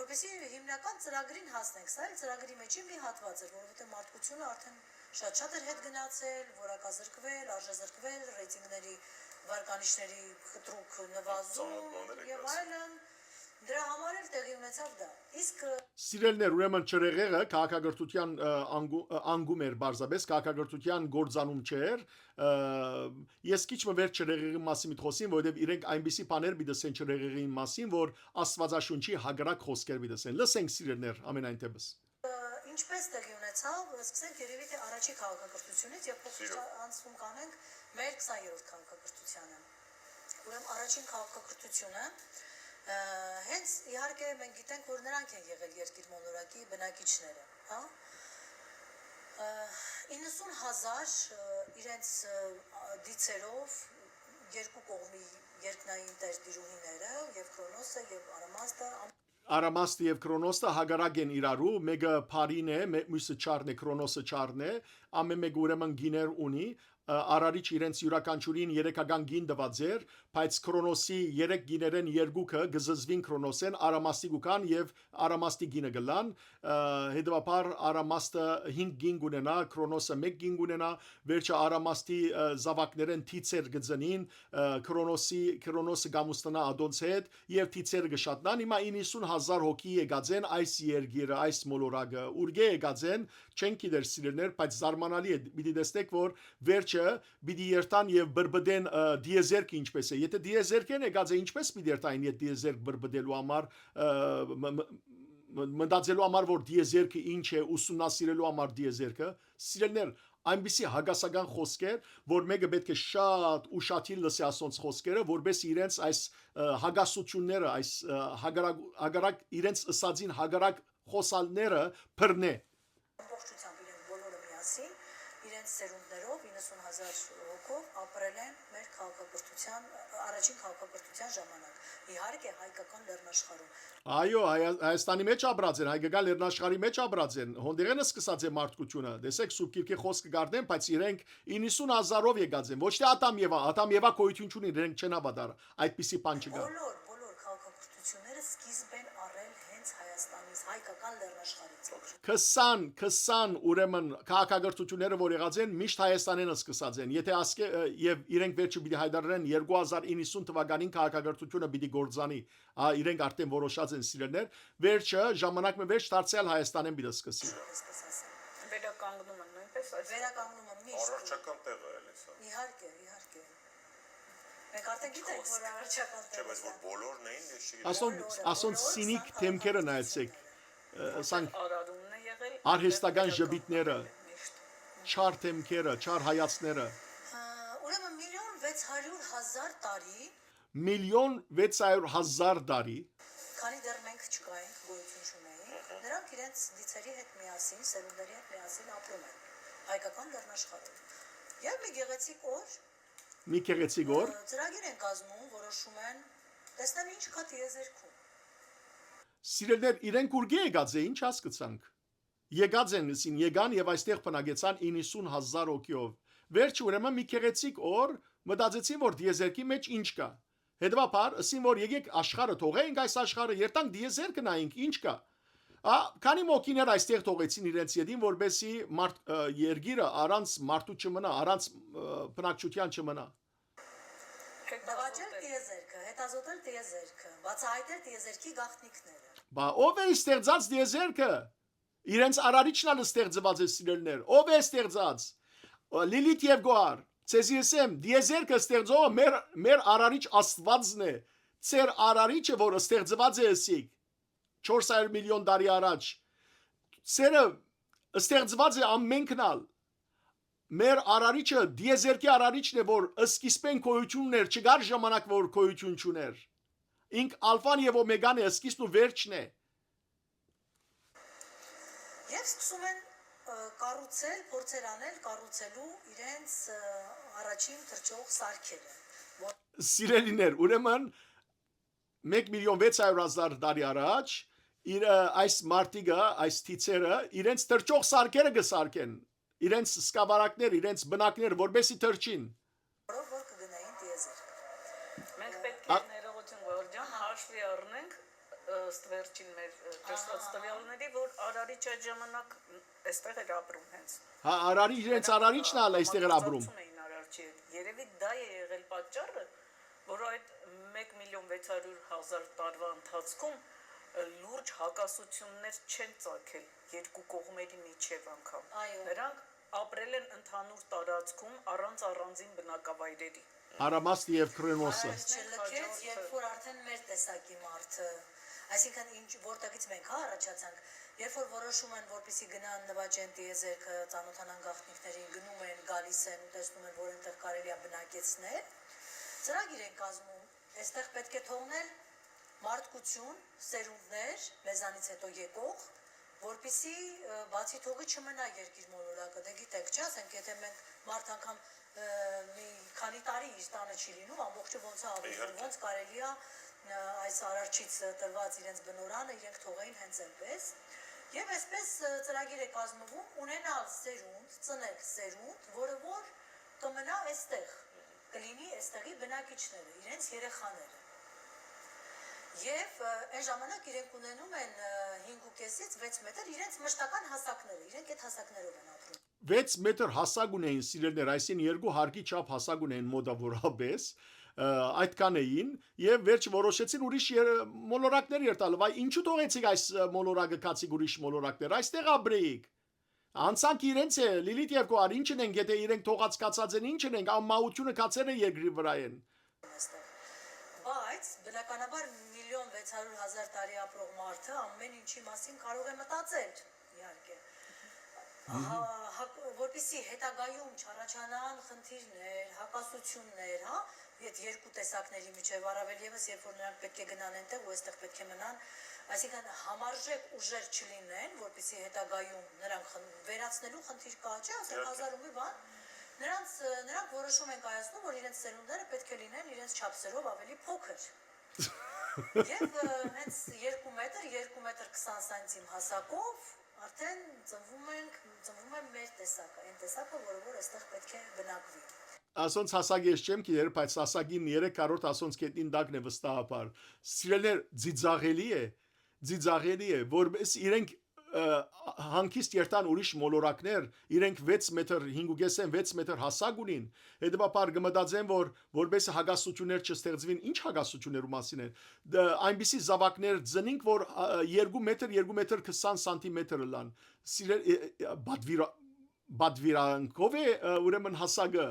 որպեսի հիմնական ծրագրին հասնենք, սա էլ ծրագրի մեջի մի հատված էր, որովհետև մարդկությունը արդեն շատ էր հետ գնացել, որակազրկվել, արժեզրկվել, ռեյտինգների վարկանիշների խտրուկ նվազում եւ այլն դրա համար էլ տեղի ունեցավ դա իսկ սիրելներ ուրեմն ճրեղեղը քաղաքագործության անգում էր բարձաբես քաղաքագործության գործանում չէր ես քիչ մը վեր ճրեղեղի մասին միտխոսին որովհետեւ իրենք այնպիսի բաներ բիդսեն ճրեղեղի մասին որ աստվածաշունչի հագրակ խոսքեր բիդսեն լսենք սիրելներ ամենայն դեպս ինչպես տեղի ունեցավ սկսենք երևի թե առաջի քաղաքակրթությունից եւ փոխ անցում կանենք մեր 20-րդ քաղաքակրթությանը ուրեմն առաջին քաղաքակրթությունը հենց իհարկե մենք գիտենք որ նրանք են եղել երկիր մոլորակի բնակիչները հա 90000 իրենց դիցերով երկու կողմի երկնային տերտիրուհիները եւ Քրոնոսը եւ Արամաստը եւ Քրոնոսը հագարակ են իրարու, մեկը Փարին է, մյուսը Չարն է, Քրոնոսը Չարն է, ամեն մեկը ուրեմն գիներ ունի, Արարիչ իրենց յուրաքանչյուրին երեքական գին տված էր, բայց Քրոնոսի երեք գիներեն երկուքը գզզվին Քրոնոսեն, Արամաստի գուքան եւ Արամաստի գինը գլան, հետեւաբար Արամաստը 5 գին ունենա, Քրոնոսը 1 գին ունենա, վերջը Արամաստի զավակներեն թիցեր գծնին, Քրոնոսը գամուստանա ադոնց հետ եւ թիցերը գշատնան, հիմա 90000 հոգի եկած են այս երգիրը, այս մոլորակը, ուրգե եկած են, չեն գիտեր սիրելներ, բայց զարմանալի է, պիտի տեսնեք որ վերջը պիտի երթան եւ բրբդեն դիեզերքը ինչպես է եթե դիեզերքեն եկած է ինչպես պիտի երթային եթե դիեզերք բրբդելու համար մտածելու համար որ դիեզերքը ինչ է ուսումնասիրելու համար դիեզերքը սիրելներ այնպիսի հագասական խոսքեր որ մեկը պետք է շատ ուշադիր լսի ասոնց խոսքերը որպես իրենց այս հագասությունները այս հագարակ իրենց ըսածին հագարակ խոսալները բռնե ամբողջությամբ իրենք բոլորը միասին իրենց սերունդներով 90000 հոգով ապրել են մեր քաղաքակրթության առաջին քաղաքակրթության ժամանակ իհարկե հայկական լեռնաշխարհում Այո, Հայաստանի մեջ ապրած են, հայկական լեռնաշխարհի մեջ ապրած են, հոնդերենը սկսած է մարդկությունը, տեսեք Սուրբ Գիրքի խոսքը գարդեն, բայց իրենք 90000-ով եկած են, ոչ թե Ադամ Եվա գոյություն չունի, իրենք չեն հավատար, այդպիսի բան չկա։ Բոլոր քաղաքակրթությունները սկիզբ են առել հենց Հայաստանից, հայկական լեռնաշխարհից։ 20 ուրեմն քաղաքագործությունները որ եղած են միշտ Հայաստանենը սկսած են եթե ասկե եւ իրենք վերջը պիտի հայտարարեն 2090 թվականին քաղաքագործությունը պիտի գործանի իրենք արդեն որոշած են սիրելներ վերջը ժամանակը վերջ դարձյալ Հայաստանեն պիտի սկսի Այսպես ասեմ։ Վերականգնում են նույնպես այս Վերականգնումը միշտ։ Առողջական տեղ է էլի սա։ Իհարկե։ Մենք արդեն գիտենք, որ առողջական Չէ, բայց որ բոլորն էին, ես չգիտեմ։ ասոն սինիկ թեմքերը նայեցեք սան արարումն է եղել արհեստական ժպիտները չար թեմքերը չար հայացքները Ուրեմն 1.600.000 տարի, 1,600,000 տարի քանի դեռ մենք չկայինք, գոյություն չունեինք, նրանք իրենց դիցերի հետ միասին, սերունդների հետ միասին ապրում են հայկական լեռնաշխարհում։ Եվ մի գեղեցիկ օր մի քեղեցիկ օր ծրագիր են կազմում, որոշում են, տեսնեն ինչ կա տիեզերքում։ Սիրելներ իրենք ուրգե եկած է ինչ հասկացանք եկած են ասին եկան եւ այստեղ բնակեցան 90,000 հոգիով վերջ ուրեմն մի քեղեցիկ օր մտածեցին որ դիեզերքի մեջ ինչ կա հետեւաբար ասին որ եկեք աշխարհը թողենք այս աշխարհը երտանք դիեզերքը նայենք ինչ կա քանի մոքիներ այստեղ թողեցին իրենց յետին որբեսի երգիրը առանց մարդու չմնա առանց բնակչության չմնա Նվաճել տիեզերքը, հետազոտել տիեզերքը, բացահայտել տիեզերքի գաղտնիքները։ Բա ով է ստեղծած դիեզերքը իրենց արարիչն ալ ստեղծված է սիրելներ ով է ստեղծած Լիլիթ եւ Գոհար ցեզի ասեմ դիեզերքը ստեղծողը մեր արարիչ Աստվածն է ծեր արարիչը որ ստեղծված է ասիկ 400 միլիոն տարի առաջ ծերը ստեղծված է ամենքնալ մեր արարիչը դիեզերքի արարիչն է որ սկիզբեն գոյություն ուներ չկար ժամանակ որ գոյություն չուներ ինք ալֆան եւ օմեգան է սկիզբն ու վերջն է Եվ սկսում են կառուցել, փորձեր անել կառուցելու իրենց առաջին թռչող սարքերը։ Սիրելիներ ուրեմն 1,600,000 տարի առաջ իր այս մարտիկը այս թիցերը իրենց թռչող սարքերը կսարքեն իրենց սկավառակներ իրենց բնակներ որբեսի թռչին Որով որ կգնային տիեզերք։ մենք պետք է ներողություն Գորջան հաշվի առնենք ըստ վերջին մեր ճշտված տվյալների որ արարիչ այդ ժամանակ այստեղ էր ապրում հենց հա արարիչ իրենց արարիչն ալ այստեղ էր ապրում Երևի դա է եղել պատճառը որ այդ 1,600,000 տարվա ընթացքում լուրջ հակասություններ չեն ծագել երկու կողմերի միջև անգամ նրանք ապրել են ընդհանուր տարածքում առանց առանձին բնակավայրերի Արամաստ եւ Քրոնոսը Չլքեց, երբ որ արդեն մեր տեսակի մարդը, այսինքն ինչ որտեղից մենք առաջացանք, երբ որ որոշում են, որպեսզի գնան նվաճեն տիեզերքը, ծանոթանան գաղտնիքներին, գնում են, գալիս են ու տեսնում են, որ այնտեղ կարելի է բնակեցնել, ծրագիր են կազմում, այստեղ պետք է թողնել մարդկություն, սերունդներ, մեզանից հետո եկող, որպեսզի բացի թողի չմնա երկիր մոլորակը, դե գիտեք, չէ՞ ասենք, եթե մենք մարդ անգամ մի քանի տարի իր տանը չի լինում, ամբողջը ոնց է ավելվում, ոնց կարելի է այս արարչից տրված իրենց բնորանը իրենք թողեին հենց այնպես եւ այսպես ծրագիր է կազմվում ունենալ սերունդ, ծնել սերունդ, որը որ կմնա այստեղ, կլինի այստեղի բնակիչները, իրենց երեխաները Եվ այն ժամանակ իրենք ունենում են 5.5-ից 6 մետր իրենց մշտական հասակները, իրենք այդ հասակներով են ապրում 6 մետր հասակ ունեին սիրելներ, այսին երկու հարկի չափ հասակ ունեին մոտավորապես, այդքան էին եւ վերջ որոշեցին ուրիշ մոլորակներ երտալ, վայ ինչու թողեցիք այս մոլորակը կացիկ ուրիշ մոլորակներ, այստեղ ապրեիք։ Անցանք իրենց է, Լիլիթ եւ Գոհար, ինչ են, եթե իրենք թողած կացած են, ինչ են, ամմահությունը կացել է երկրի վրա են։ Բայց բնականաբար 1,600,000 տարի ապրող մարդը ամեն ինչի մասին կարող է մտածել, իհարկե։ Որպեսզի հետագայում չառաջանան խնդիրներ, հակասություններ, հա, այդ երկու տեսակների միջև առավել եւս երբ որ նրանք պետք է գնան այնտեղ ու այստեղ պետք է մնան, այսինքն համարժեք ուժեր չլինեն, որպեսզի հետագայում նրանք վերացնելու խնդիր կա, չէ՞, ասենք հազարումի բան, նրանք որոշում են կայացնում, որ իրենց սերունդները պետք է լինեն իրենց չափսերով ավելի փոքր։ Եվ հենց 2 մետր 20 սանտիմ հասակով արդեն ծնվում է մեր տեսակը, այն տեսակը, որը այստեղ պետք է բնակվի։ Ասոնց հասակ ես չեմ գիտեր, բայց հասակին 3 կարորդ ասոնց կետնին դակն է վստահաբար։ Սիրելներ, ձիծաղելի է։ ձիձաղելի է, որպես իրենք հանկիստ երթան ուրիշ մոլորակներ, իրենք 6 մետր 5.5 6 մետր հասակ ունին, հետևաբար կմտածեն, որ որպես հագասություններ չստեղծվին, ինչ հագասություններու մասին են, այնպիսի զավակներ ծնինք, որ 2 մետր 2 մետր 20 սանտիմետր լան, բադվիրանքով է ուրեմն հասակը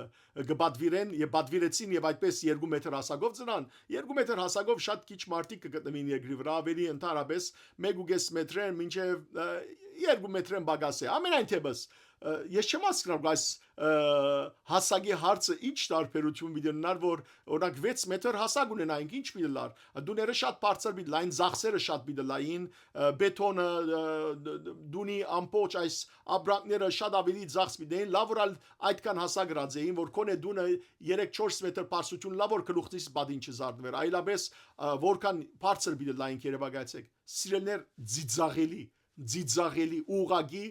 գբադվիրեն եւ բադվիրեցին եւ այդպես 2 մետր հասակով ծնան 2 մետր հասակով շատ քիչ մարդիկ կգտնվին երկրի վրա ավելի ընդհանրապես 1.5 մետրեն մինչեւ 2 մետրեն բագաս է ամենայն թեպս ես չեմ հասկանում այս հասակի հարցը ինչ տարբերություն դիներ որ օրինակ 6 մետր հասակ ունենայինք ինչ միլար դուները շատ բարձր բիդ լայն զախսերը շատ բիդ լայն բետոնը դունի ամպոչ այս աբրանքները շատ ավելի զախս բիդեն լավ որ այդքան հասակ գրածեին որ կոնե դունը 3-4 մետր բարձրություն լավ որ գլուխից բադին չզարդվեր այլապես որքան բարձր բիդ լայն երևակայեցեք սիրելներ ձիձաղելի ուղագի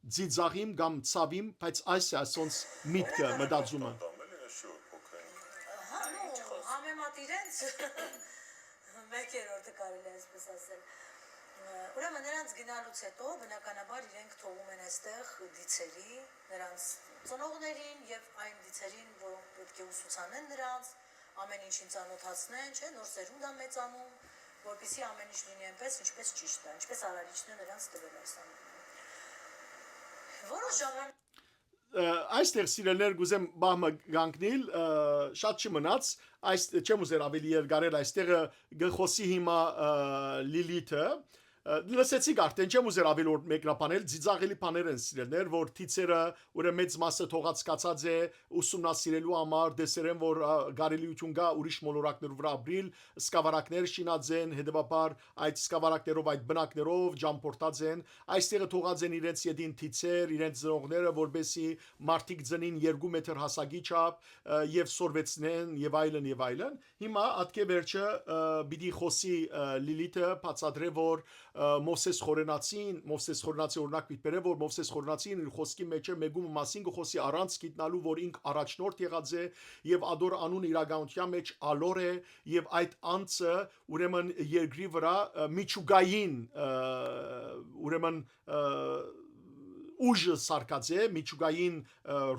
ձիձաղիմ կամ ցավիմ, բայց այս է ասոնց միտքը մտածումը։ Համեմատ իրենց մեկերորդը կարելի է այսպես ասել։ Ուրեմն նրանց գնալուց հետո բնականաբար իրենք թողում են այստեղ դիցերի, նրանց ծնողներին եւ այն դիցերին, որոնք պետք է ուսուցանեն նրանց, ամեն ինչին ծանոթացնեն, չէ, նոր սերունդ է մեծանում, որպեսզի ամեն ինչ լինի այնպես, ինչպես ճիշտ է, ինչպես արարիչն է նրանց տվել այս ամենը։ Որոշ ժամանակ այստեղ սիրելներ գուզեմ բամը գանկնիլ շատ չմնաց այս չեմ ուզեր ավելի երկարել այստեղը գխոսի հիմա լիլիթը լսեցիք արդեն չեմ ուզեր ավելի որ մեկնաբանել ծիծաղելի բաներ են սիրելներ որ թիցերը ուրեմն մեծ մասը թողած կացած է ուսումնասիրելու համար դեսերեն որ գարելիություն կա ուրիշ մոլորակներով վրա ապրիլ սկավառակներ շինած են հետևաբար այդ սկավառակներով այդ բնակներով ջամփորտած են այստեղը թողած են իրենց յետին թիցեր իրենց ծնողները որբեսի մարտիկ ծնին 2 մետր հասակի չափ եւ սորվեցնեն եւ այլն հիմա ատկե վերջը բիդի խոսի լիլիթը բացատրե որ Մովսես Խորենացի օրինակ պիտի որ Մովսես Խորենացին իր խոսքի մեջ է մեգում մասին գխոսի առանց գիտնալու որ ինք առաջնորդ եղած է եւ ադոր անուն իրականության մեջ ալոր է եւ այդ անձը ուրեմն երկրի վրա միջուկային ուրեմն ուժը սարկած է միջուկային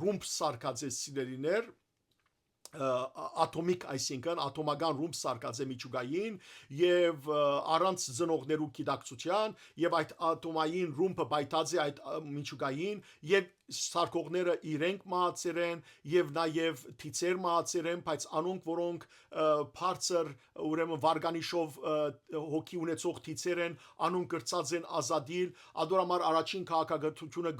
ռումբ սարկած է սիրելիներ ատոմիկ այսինքն ատոմական ռումբ սարկած է միջուկային եւ առանց ծնողներու գիտակցության եւ այդ ատոմային ռումբը բայտած է այդ միջուկային եւ սարկողները իրենք մահացել են եւ նաեւ թիցեր մահացել են բայց անոնք որոնք բարձր ուրեմն վարգանիշով հոգի ունեցող թիցեր են անոնք գրծած են ազատիլ ադորամար առաջին քաղաքագործությունը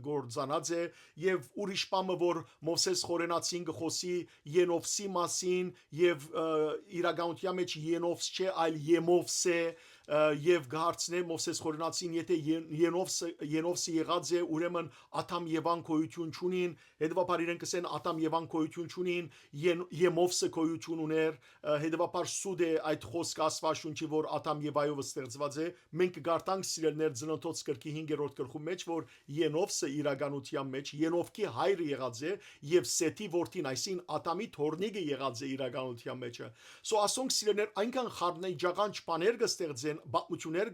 գործանած է եւ ուրիշ բանը որ Մովսես Խորենացին գխոսի Ենովսի մասին եւ իրականության մեջ Ենովս չէ այլ Եմովս է եւ գարցնե Մովսես Խորենացին եթե Ենովսը եղած է ուրեմն Աթամ Եվան գոյություն չունին հետեւաբար իրենք ասեն Աթամ Եվան գոյություն չունին Եմովսը գոյություն ուներ հետեւաբար սուդ է այդ խոսքը Աստվածաշունչի որ Աթամ Եվայով ստեղծված է մենք գարտանք սիրելներ ծնոտոց գրքի 5-րդ գլխում մեջ որ Ենովսը իրականության մեջ Ենովքի հայրը եղած է եւ Սեթի որդին այսին Աթամի թորնիկը եղած է իրականության մեջը սո ասոնք սիրելներ այնքան խառնիջական բաներ կստեղծեն բացություններ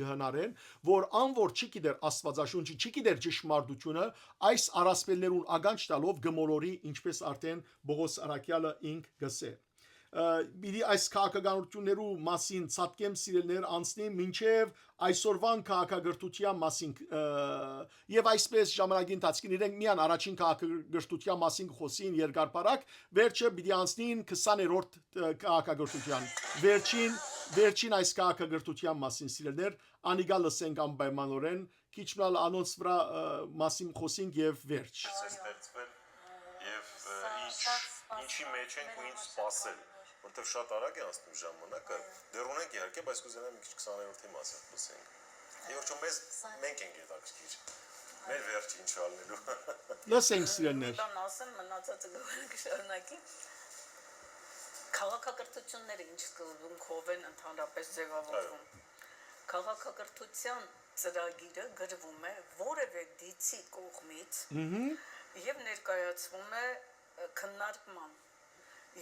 կհնարեն որ անոր չգիտեր Աստվածաշունչի չգիտեր ճշմարտությունը այս առասպելներուն ագանջ տալով գմորորի ինչպես արդեն Բողոս Արաքյալը ինք գսե Բիդի այս քաղաքականություններու մասին ցածկեմ սիրելներ անցնի մինչև այսօրվան քաղաքագրթության մասին եւ այսպես ժամանակի ընթացքին իրենք միան առաջին քաղաքագրթության մասին խոսին երկարպարակ վերջը պիտի անցնին 20-րդ քաղաքագրթության վերջին այս քաղաքագրթության մասին սիրելներ անիգա լսենք անպայմանորեն քիչ մնալ անոնց վրա մասին խոսենք եւ վերջ եւ ինչի մեջ ենք ու ինչ սпасել որտեվ շատ արագ է անցնում ժամանակը դեռ ունենք իհարկե բայց կուզենամ մի քիչ 20-րդի մասին խոսենք Եվ մեզ մենք ենք հետաքրքիր մեր վերջին չալնելու լսենք սիրելներ Տան ասեմ մնացածը կշարունակի Քաղաքակրթությունները ինչ սկզբունքով են ընդհանրապես ձևավորվում Քաղաքակրթության ծրագիրը գրվում է որևէ դիցի կողմից եւ ներկայացվում է քննարկման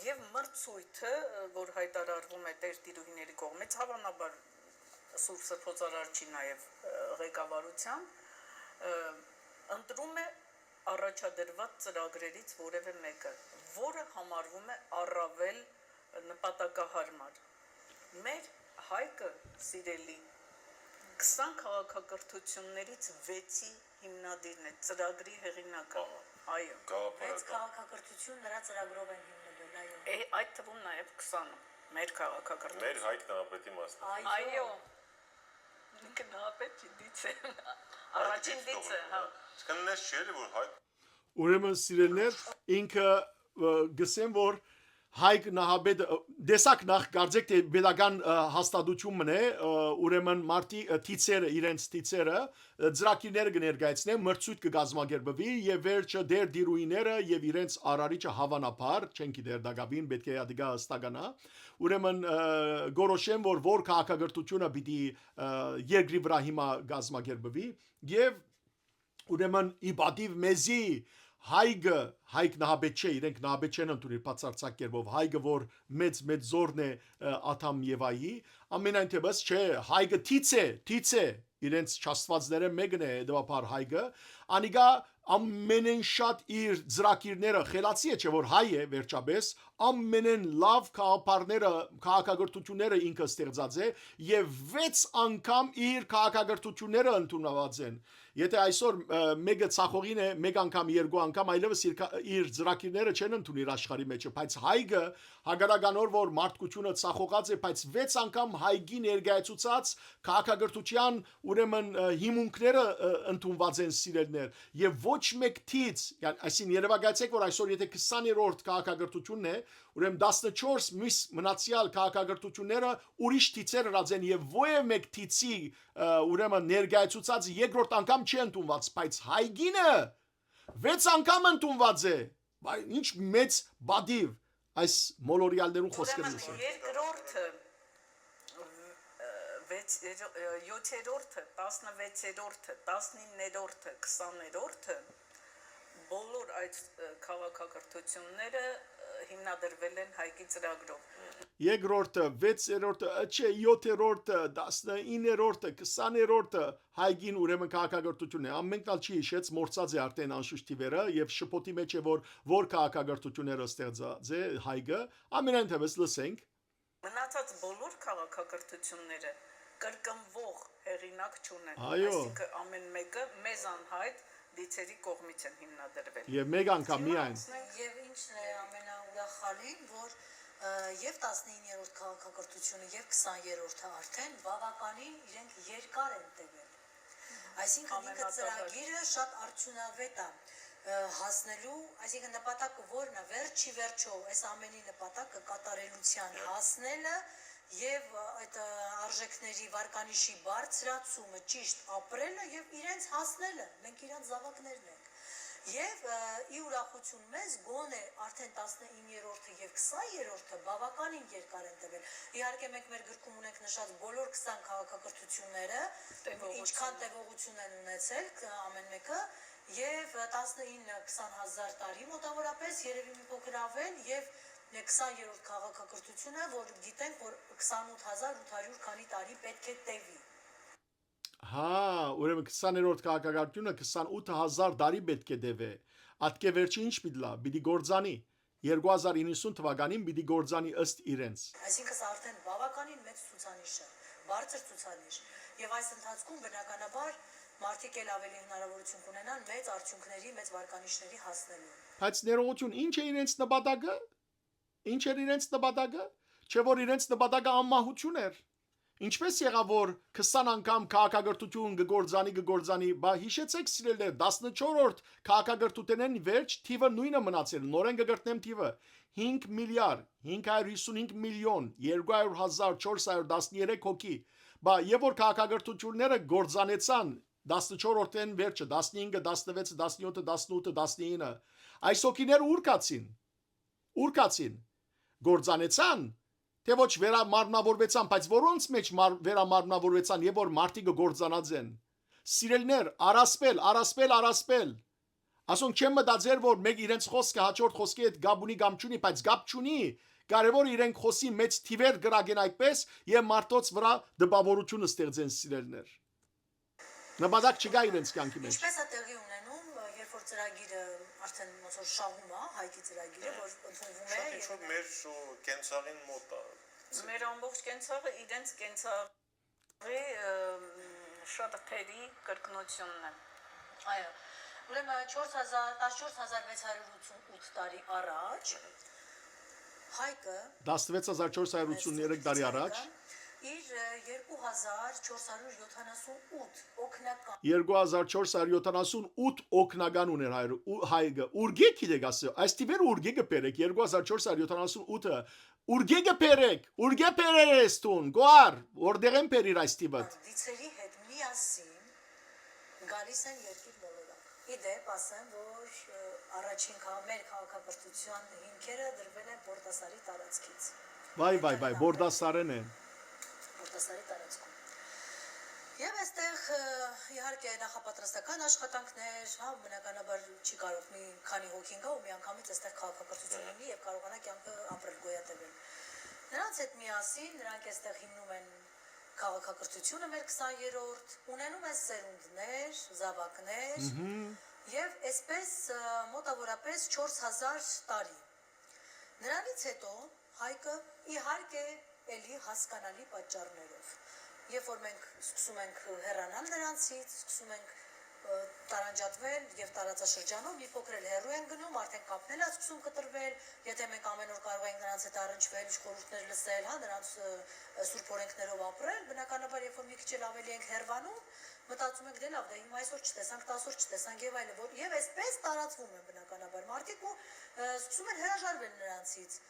եւ մրցույթը որ հայտարարվում է տերտիրուհիների կողմից հավանաբար Սուրբ Սրբոծարարչի նաև ղեկավարությամբ ընտրում է առաջադրված ծրագրերից որևէ մեկը, որը համարվում է առավել նպատակահարմար։ Մեր Հայկը սիրելի 20 քաղաքակրթություններից 6-ի հիմնադիրն է, ծրագրի հեղինակը։ Այո։ Բայց քաղաքակրթություն նրա ծրագրով են հիմնվել, այո։ Այդ թվում նաև 20-ը մեր քաղաքակրթություն։ Մեր Հայկ նահապետի մասն։ Այո։ Ինքը նահապետ չի, դից է։ Առաջին դիցը, հա։ Սկննես չէ՞ որ Հայկ Ուրեմն սիրելներ ինքը գսեմ որ Հայկ Նահապետը դեսակ նախ կարծեք թե pedagogan հաստատությունն է ուրեմն մարտի թիցերը իրենց թիցերը ծրագիրները կներկայացնեն մրցույթ կգազմագերբվի եւ վերջը դեր դիրույները եւ իրենց արարիչը հավանաբար չեն գիտեր դակավին պետք է ադիգա հստականա ուրեմն գորոշեն որ քաղաքակրթությունը պիտի երկրի վրա հիմա գազմագերբվի եւ ուրեմն իբադիվ մեզի Հայկ նահապետ չէ, իրենք նահապետ չեն ընդունել բացարձակ կերպով, Հայկը որ մեծ զորն է Աթամ Եվայի, ամենայն թեպս չէ, Հայկը թից է, իրենց չաստվածները մեկն է դեպաբար Հայկը, անիգա ամենեն շատ իր ծրագիրները խելացի է չէ որ հայ է վերջապես ամենեն լավ քաղաքակրթությունները ինքը ստեղծած է եւ 6 անգամ իր քաղաքակրթությունները ընդունված են եթե այսօր մեկը ցախողին է մեկ անգամ երկու անգամ այլևս իր ծրագիրները չեն ընդունել աշխարհի մեջ բայց հայգը հագարականոր որ մարդկությունը ցախողած է բայց 6 անգամ հայգի ներկայացուցած քաղաքակրթության ուրեմն հիմունքները ընդունված են սիրելներ եւ ոչ մեկ թից այսին երևակայեցեք որ այսօր եթե 20-րդ քաղաքակրթությունն է ուրեմն 14 մյուս մնացյալ քաղաքակրթությունները ուրիշ թիցեր հրած են եւ ովև մեկ թիցի ուրեմն ներկայացուցած երկրորդ անգամ չի ընդունված բայց հայգինը 6 անգամ ընդունված է բայց ինչ մեծ բադիվ այս մոլորիալներու խոսքերից է երկրորդը 7-րդը 16-րդը 19-րդը 20-րդը բոլոր այդ քաղաքակրթությունները հիմնադրվել են Հայկի ծրագրով երկրորդը 6-րդը չէ 7-րդը 19-րդը 20-րդը Հայկին ուրեմն քաղաքակրթությունն է ամենքալ չի հիշեց մորցած է արդեն անշուշտ թիվերը եւ շփոթի մեջ է որ քաղաքակրթությունները ստեղծած է Հայկը ամենայն թեպս լսենք մնացած բոլոր քաղաքակրթությունները կրկնվող հեղինակ չունեն այսինքն ամեն մեկը մեզ անհայտ դիցերի կողմից են հիմնադրվել եւ մեկ անգամ միայն եւ ինչն է ամենաուրախալին որ եւ 19-րդ քաղաքակրթությունը եւ 20-րդը արդեն բավականին իրենք երկար են տևել այսինքն ինքը ծրագիրը շատ արդյունավետ է հասնելու այսինքն նպատակը որն է վերջի վերջո այս ամենի նպատակը կատարելության հասնելը եւ այդ արժեքների վարկանիշի բարձրացումը ճիշտ ապրելը եւ իրենց հասնելը մենք իրանց զավակներն ենք եւ ի ուրախություն մեզ գոնե արդեն 19-րդը եւ 20-րդը բավականին երկար են տևել իհարկե մենք մեր գրքում ունենք նշած բոլոր 20 քաղաքակրթությունները ինչքան տևողություն են ունեցել ամեն մեկը եւ 19-20 հազար տարի մոտավորապես երևի մի փոքր ավել եւ 20-րդ քաղաքակրթությունը, որ գիտենք, որ 28800 քանի տարի պետք է տևի։ Հա, ուրեմն 20-րդ քաղաքակրթությունը 28000 տարի պետք է տևի։ Ատկե վերջի ինչ պիտի լա, պիտի գործանի 2090 թվականին պիտի գործանի ըստ իրենց։ Այսինքն սա արդեն բավականին մեծ ցուցանիշ է, բարձր ցուցանիշ, եւ այս ընթացքում բնականաբար մարդիկ էլ ավելի հնարավորություն կունենան մեծ արդյունքների, մեծ վարկանիշների հասնելու։ Բայց ներողություն, ինչ է իրենց նպատակը։ Ինչ էր իրենց նպատակը, չէ որ իրենց նպատակը անմահություն էր։ Ինչպես եղավ որ 20 անգամ քաղաքակրթություն գործանի, բա հիշեցեք սիրելիներ 14-րդ քաղաքակրթությունն վերջ թիվը նույնը մնացել, նորեն կգրտնեմ թիվը 5 միլիարդ 555 միլիոն 200,413 հոգի, բա եւ որ քաղաքակրթությունները գործանեցան 14-րդն վերջը 15, 16, 17, 18, 19 այս հոգիները ուր կացին գործանեցան թե ոչ վերամարմնավորվեցան բայց որոնց մեջ վերամարմնավորվեցան եւ որ մարդիկը գործանած են սիրելներ առասպել ասոնք չեմ մտածեր որ մեկ իրենց խոսքը հաջորդ խոսքի հետ գաբունի կամ չունի բայց գապ չունի կարևոր իրենք խոսի մեծ թիվեր գրագեն այդպես եւ մարդոց վրա դպավորություն ստեղծեն սիրելներ։ Նպատակ չկա իրենց կյանքի մեջ։ Ինչպես է տեղի ունենում, երբ որ ծրագիրը արդեն ոնց որ շահում է, հայտի ծրագիրը, որ ընդունվում է Շատ ինչ-որ մեր կենցաղին մոտ է։ Մեր ամբողջ կենցաղը իրենց կենցաղի շատ թերի կրկնությունն է։ Այո։ Ուրեմն 14688 տարի առաջ Հայկը 16483 տարի առաջ իր 2478 օգնական 2478 օգնական ուներ հայգը ուրգե գիտեք ասը այս տիպեր ուրգե գպերեք 2478-ը ուրգե պերես տուն գոար որտեղ են պերիր այս տիպը դիցերի հետ միասին գալիս են երկիր մոլորակ։ Իդեպ ասեմ, որ առաջին մեր քաղաքակրթության հիմքերը դրվել են Պորտասարի տարածքից։ վայ բորդասարեն են Պորտասարի տարածքում։ Եվ այստեղ իհարկե նախապատրաստական աշխատանքներ, հա, բնականաբար չի կարող մի քանի հոգին գա ու միանգամից այստեղ քաղաքակրթություն ունի եւ կարողանա կյանքը ապրել գոյատևել։ Նրանց հետ միասին նրանք այստեղ հիմնում են քաղաքակրթությունը մեր 20-րդ, ունենում են սերունդներ, զավակներ եւ այսպես մոտավորապես 4000 տարի։ Նրանից հետո Հայկը իհարկե էլի հասկանալի պատճառներով։ Երբ որ մենք սկսում ենք հեռանալ նրանցից, սկսում ենք տարանջատվել եւ տարածաշրջանով մի փոքր էլ հեռու են գնում, արդեն կապնել է սկսում կտրվել, եթե մենք ամեն օր կարող ենք նրանց հետ առնչվել, խորհուրդներ լսել, հա, նրանց սուրբ օրենքներով ապրել, բնականաբար երբ որ մի քիչ էլ ավելի ենք հեռվանում, մտածում ենք դե լավ, դա հիմա այսօր չտեսանք, 10 օր չտեսանք եւ այլն, որ եւ այսպես տարածվում են բնականաբար մարդիկ ու սկսում են հրաժարվել նրանցից։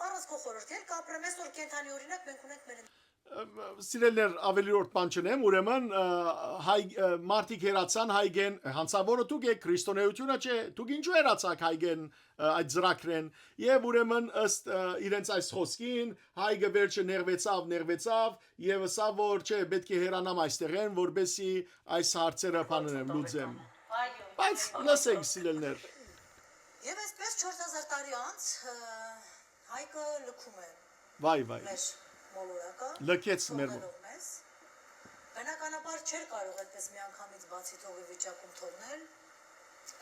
Առանց քո խորհրդի էլ կապրեմ, այսօր կենթանի օրինակ մենք ունենք մեր Սիրելներ ավելի ուրտ բան չնեմ, ուրեմն մարդիկ հերացան հայգեն, հանցավորը դուք եք, քրիստոնեությունը չէ, դուք ինչու հերացաք հայգեն այդ զրակրեն, եւ ուրեմն ըստ իրենց այս խոսքին հայգը վերջը ներվեցավ եւ սա որ չէ, պետք է հերանամ այստեղեն, որբեսի այս հարցերը բանեմ լուծեմ։ Բայց լսեք սիրելներ։ Եվ այսպես 4000 տարի անց հայկը լքում է։ Վայ Մեր մոլորակը լքեց մեր բնականաբար չէր կարող այդպես միանգամից բացի թողի վիճակում թողնել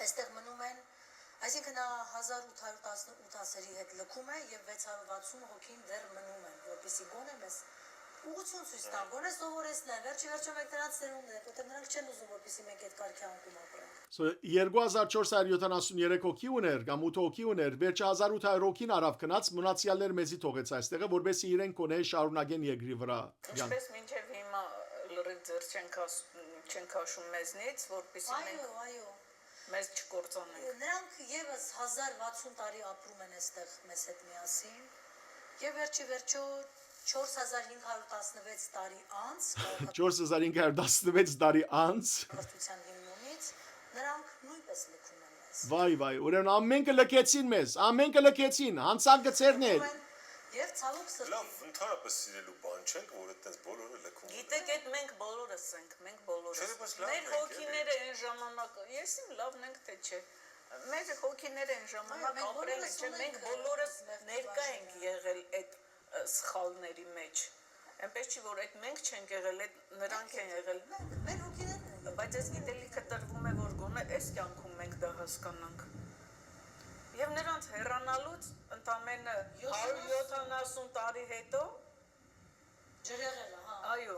այստեղ մնում են այսինքն 1818-երի հետ լքում է եւ 660 հոգին դեռ մնում են որպեսզի գոնե մեզ ուղղություն ցույց տան գոնե սովորեցնեն վերջի մենք նրանց ծերունդներ որտեղ նրանք չեն ուզում որպեսզի մենք այդ կարգի անկում ապրենք 2473 հոգի ուներ կամ 8 հոգի ուներ վերջը 1800 հոգին արավ գնաց մնացյալներ մեզի թողեց այստեղը որպեսզի իրենք կոնե շարունակեն երկրի վրա ինչպես մինչև հիմա լրիվ ձեր չեն քաշում մեզնից որպեսզի մենք այո մեզ չկործանեն նրանք եւս 1060 տարի ապրում են այստեղ մեզ հետ միասին եւ վերջո 4516 տարի անց 4516 տարի անց կրթության հիմնումից նրանք նույնպես լքում են մեզ վայ ուրեմն ամենքը լքեցին մեզ ամենքը լքեցին հանցան գծերներ եւ ցավոք սրտի Լավ, ընդհանրապես սիրելու բան չենք, որ այդպես բոլորը լքում են։ Գիտեք, այդ մենք բոլորս ենք, մենք բոլորս։ Մեր հոգիները այն ժամանակ, ես իմ լավն ենք թե չէ։ Մեր հոգիները այն ժամանակ ապրել են, չէ, մենք բոլորս ներկա ենք եղել այդ սխալների մեջ։ Այնպես չի որ այդ մենք չենք եղել, այդ նրանք են եղել։ մեր հոգիներն են Բայց այս գիտելիքը տրվում է որ գոնե այս կյանքում մենք դա հասկանանք։ Եվ նրանց հեռանալուց ընդամենը 170 տարի հետո ջրեղենը, հա։ այո,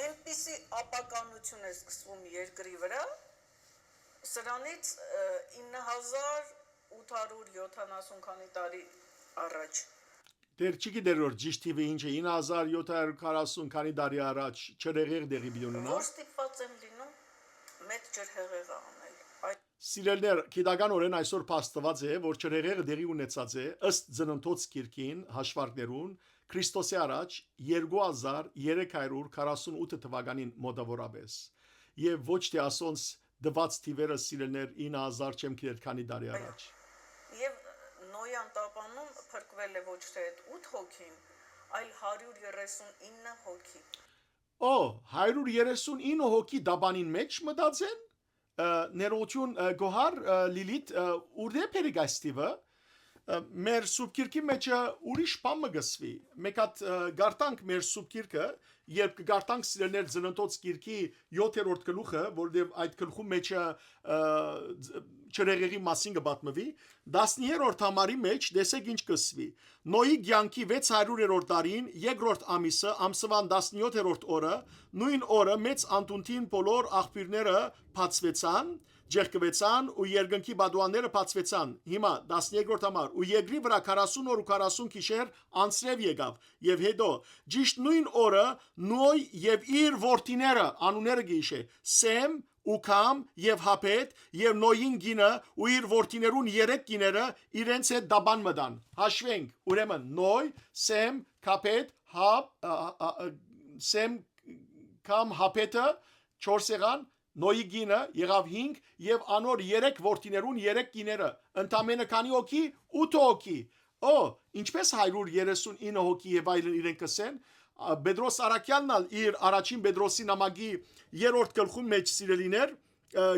այնպիսի ապականություն է սկսվում երկրի վրա, սրանից 9870 քանի տարի առաջ։ Դեր չգիտեր որ ճիշտ թիվը ինչ է 9740 քանի տարի առաջ չրեղեղ դեղի բյուննա Որ ստիպված եմ լինում մեծ ջրհեղեղ անել։ Սիրելներ, գիտականորեն այսօր փաստված է, որ չրեղեղը դեղի ունեցած է ըստ Ծննդոց գիրքին հաշվարկներուն Քրիստոսի առաջ 2348 թվականին մոտավորապես եւ ոչ թե ասոնց դված թիվերը սիրելներ 9000 չեմ գիտեր քանի տարի առաջ Եվ Նոյան տապանում փրկվել է ոչ թե այդ 8 հոգին, այլ 139 հոգի։ 139 հոգի դաբանին մեջ մտածեն ներողություն գոհար լիլիթ ուրդե պերիգաստիվը մեր սուրբ գիրքի մեջ ուրիշ բան մը գսվի։ Մեկ հատ գարտանք մեր սուրբ գիրքը, երբ կգարտանք սիրելներ ծննդոց գիրքի 7-րդ գլուխը, որովհետև այդ գլխու մեջ ճրեղերի մասին կպատմվի, 10-րդ համարի մեջ դեսեք ինչ կսվի։ Նոյի ցանկի 600-րդ տարին, երկրորդ ամիսը, ամսվան 17-րդ օրը, նույն օրը մեծ անտունտին բոլոր աղբյուրները բացվեցան, ջերկվեցան ու երկնքի բադուանները բացվեցան։ Հիմա 12-րդ համար ու երկրի վրա 40 օր ու 40 գիշեր անցրև եկավ եւ հետո ճիշտ նույն օրը Նոյ եւ իր որդիները անունները գիշե Սեմ ու Քամ եւ Հապետ եւ Նոյին գինը ու իր որդիներուն 3 գիները իրենց հետ դաբան մտան։ Հաշվենք ուրեմն Նոյ, Սեմ, Հապետ, Սեմ, Քամ, Հապետը 4 եղան Նոյի գինը եղավ 5 եւ անոր 3 որդիներուն 3 գիները ընդամենը քանի հոգի 8 հոգի ինչպես 139 հոգի եւ այլն իրենք կսեն Պետրոս Արաքյանն ալ իր առաջին Պետրոսի նամակի 3-րդ գլխում մեջ սիրելիներ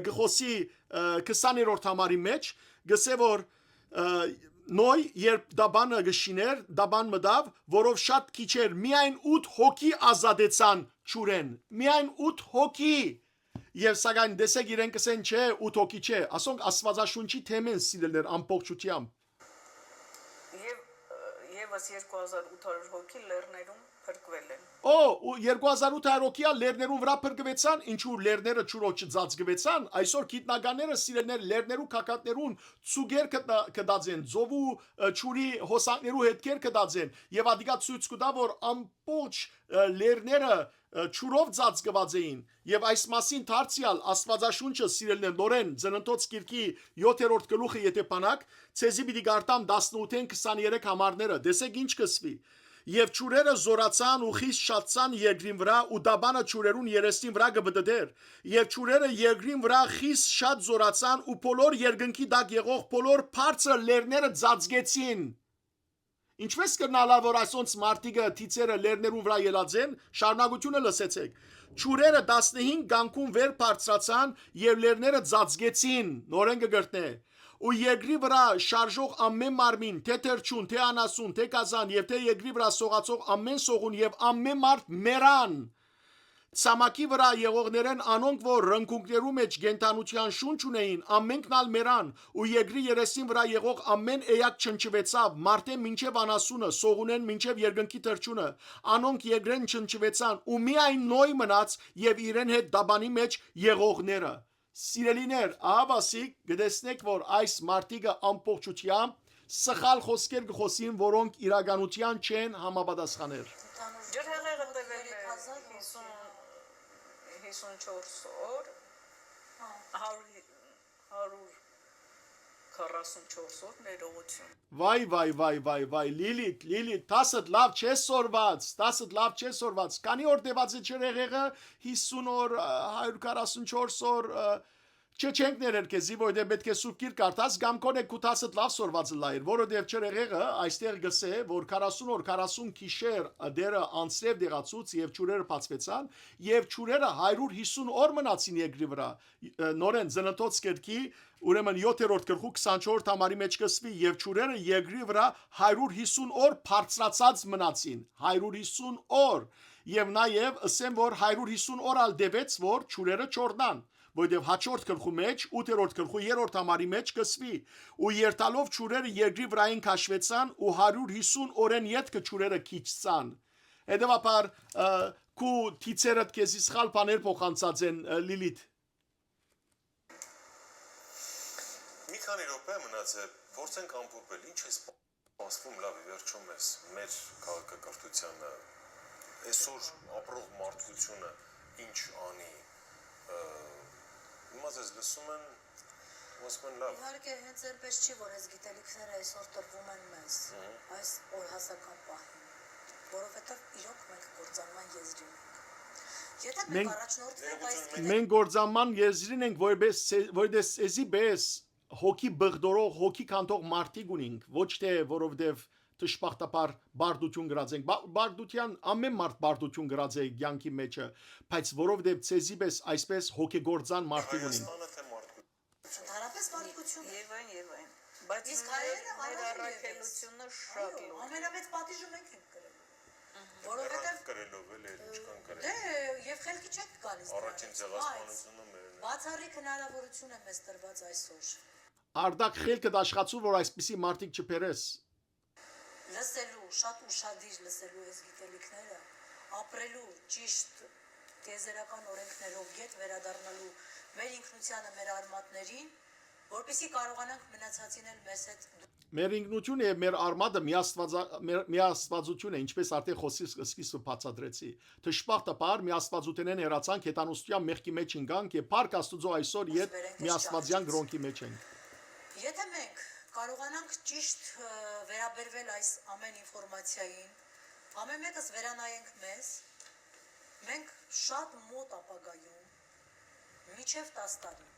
գխոսի 20-րդ համարի մեջ գսե որ Նոյ երբ դաբանը գշիներ դաբան մտավ որով շատ քիչ էր միայն 8 հոգի ազատեցան ճուրեն միայն 8 հոգի Եվ սակայն դեսեք իրենք կսեն չէ 8 հոգի չէ ասոնք աստվածաշունչի թեմեն սիրելներ ամբողջությամբ Եվս 2800 հոգի լեռներում փրկվել են 2800 հոգի լեռներում վրա փրկվեցան ինչու լեռները ճուրոջ ծածկվեցան այսօր գիտնականները սիրելներ լեռներու քակատներուն ծուգեր կդածեն ծովու ճուրի հոսանքներու հետքեր կդածեն եւ ադիգա ցույց կտա որ ամբողջ լեռները ճուրով ծածկված էին եւ այս մասին դարձյալ աստվածաշունչը սիրելներ նորեն ծննդոց գիրքի 7-րդ գլուխը եթե բանակ ցեզի պիտի գարտամ 18-ին 23 համարները դեսեք ինչ կսվի Եվ ճուրերը զորացան ու խիստ շատցան երկրին վրա ու դաբանը ճուրերուն երեսին վրա գբդդեր եւ ճուրերը երկրին վրա խիստ շատ զորացան ու բոլոր երկնքի դակ եղող բոլոր բարձր լեռները ծածկեցին Ինչպես կնալա որ այսոնց մարտիկը թիցերը լեռներուն վրա ելածեն շարունակությունը լսեցեք ճուրերը 15 գանկուն վեր բարձրացան եւ լեռները ծածկեցին նորեն կգրտնե ու երկրի վրա շարժող ամեն մարմին, թե թրջուն, թե անասուն, թե կազան եւ թե երկրի վրա սողացող ամեն սողուն եւ ամեն մարդ մեռան Ցամաքի վրա եղողներեն անոնք որ ռնկունքներու մեջ գենտանության շունչ ունեին ամենքն ալ մեռան ու երկրի երեսին վրա եղող ամեն էակ չնչվեցավ մարտեն մինչև անասունը սողունեն մինչև երկնքի թրջունը անոնք երկրեն չնչվեցան ու միայն Նոյ մնաց եւ իրեն հետ դաբանի մեջ եղողները Սիրելիներ, ահավասիկ գտեսնեք, որ այս մարտիկը ամբողջությամբ սխալ խոսքեր գխոսին, որոնք իրականության չեն համապատասխաներ։ Ջրհեղեղը տևել է 54 օր, 144 օր ներողություն։ Վայ, Լիլիթ, 10 լավ չես սորված, քանի օր տևած է ջրհեղեղը 50 օր, 144 օր Չենք ներերկեզի, որովհետև պետք է սուրբ գիրք կարդաս, կամ կոնե քութասդ լավ սորված լայր, որովհետև ջրհեղեղը այստեղ գսե, որ 40 օր 40 գիշեր դերը անցրև դեղացուց եւ ճուրերը բացվեցան, եւ ճուրերը 150 օր մնացին երկրի վրա։ Նորեն ծննդոց գիրքի ուրեմն 7-րդ գլխու 24 համարի մեջ կսվի եւ ճուրերը երկրի վրա 150 օր բարձրացած մնացին, 150 օր։ Եվ նաեւ ասեմ, որ 150 օր ալ դեվեց, որ ճուրերը չորնան Որտեւ հաջորդ գլխու մեջ 8-րդ գլխու 3-րդ համարի մեջ կսվի ու երթալով ճուրերը երկրի վրային քաշվեցան ու 150 օրեն յետքը ճուրերը քիչցան Հետևաբար քու թիցերդ քեզի սխալ բաներ փոխանցած են Լիլիթ Մի քանի րոպե մնաց է փորձենք ամփոփել ինչ է սպասվում լավ վերջում մեր քաղաքակրթությանը այսօր ապրող մարդկությունը ինչ անի Իմաց ես լսում են, ոսում են լավ։ Իհարկե հենց երպես չի, որ այս գիտելիքները այսօր տրվում են մեզ, այս օրհասական պահին, որովհետև իրոք մենք գործանման եզրին ենք։ Եթե մենք առաջնորդվենք այս գիտելիքները։ Մենք գործանման եզրին ենք, որպես էզի բես հոգի բղդորող, հոգի կանտող մարդիկ ունենք, ոչ թե որովհետև Տշպախտապար բարդություն գրած ենք բարդության ամեն մարդ բարդություն գրած է յանքի մեջը բայց որովհետև ցեզիպես այսպես հոգեգործան մարդիկ ունին Ընդհանրապես մարդկություն Եվ այն Բայց Իսկ հայերը մեր առավել առաքելությունը շատ Այո, լուրջ։ ամենամեծ պատիժը մենք ենք կրել։ Նրանք Որովհետև կրելով էլ ինչքան դե կրել։ եւ խելքի չեք գալիս։ Առաջին ցեղասպանությունը մերն է։ Բացառիկ հնարավորություն է մեզ տրված այսօր։ Արդակ խելքը դաշխացու, որ այսպիսի մարդիկ չփերես։ Լսելու, շատ ուշադիր լսելու այս գիտելիքները, ապրելու ճիշտ տիեզերական օրենքներով յետ վերադառնալու մեր ինքնությանը, մեր արմատներին, որպեսզի կարողանանք մնացածին էլ մեզ հետ Մեր ինքնությունը եւ մեր արմատը միաստվածություն է, ինչպես արդեն խոսի սկիզբը բացատրեցի։ Թշպախտաբար միաստվածությունեն հերացանք հետանուստյան մեղքի մեջ ընկանք եւ Փառք Աստուծո այսօր իդ միաստվածյան գրոնքի մեջ ենք։ Եթե մենք կարողանանք ճիշտ վերաբերվել այս ամեն ինֆորմացիային, ամեն մեկս վերանայենք մեզ, մենք շատ մոտ ապագայում, մինչև 10 տարի,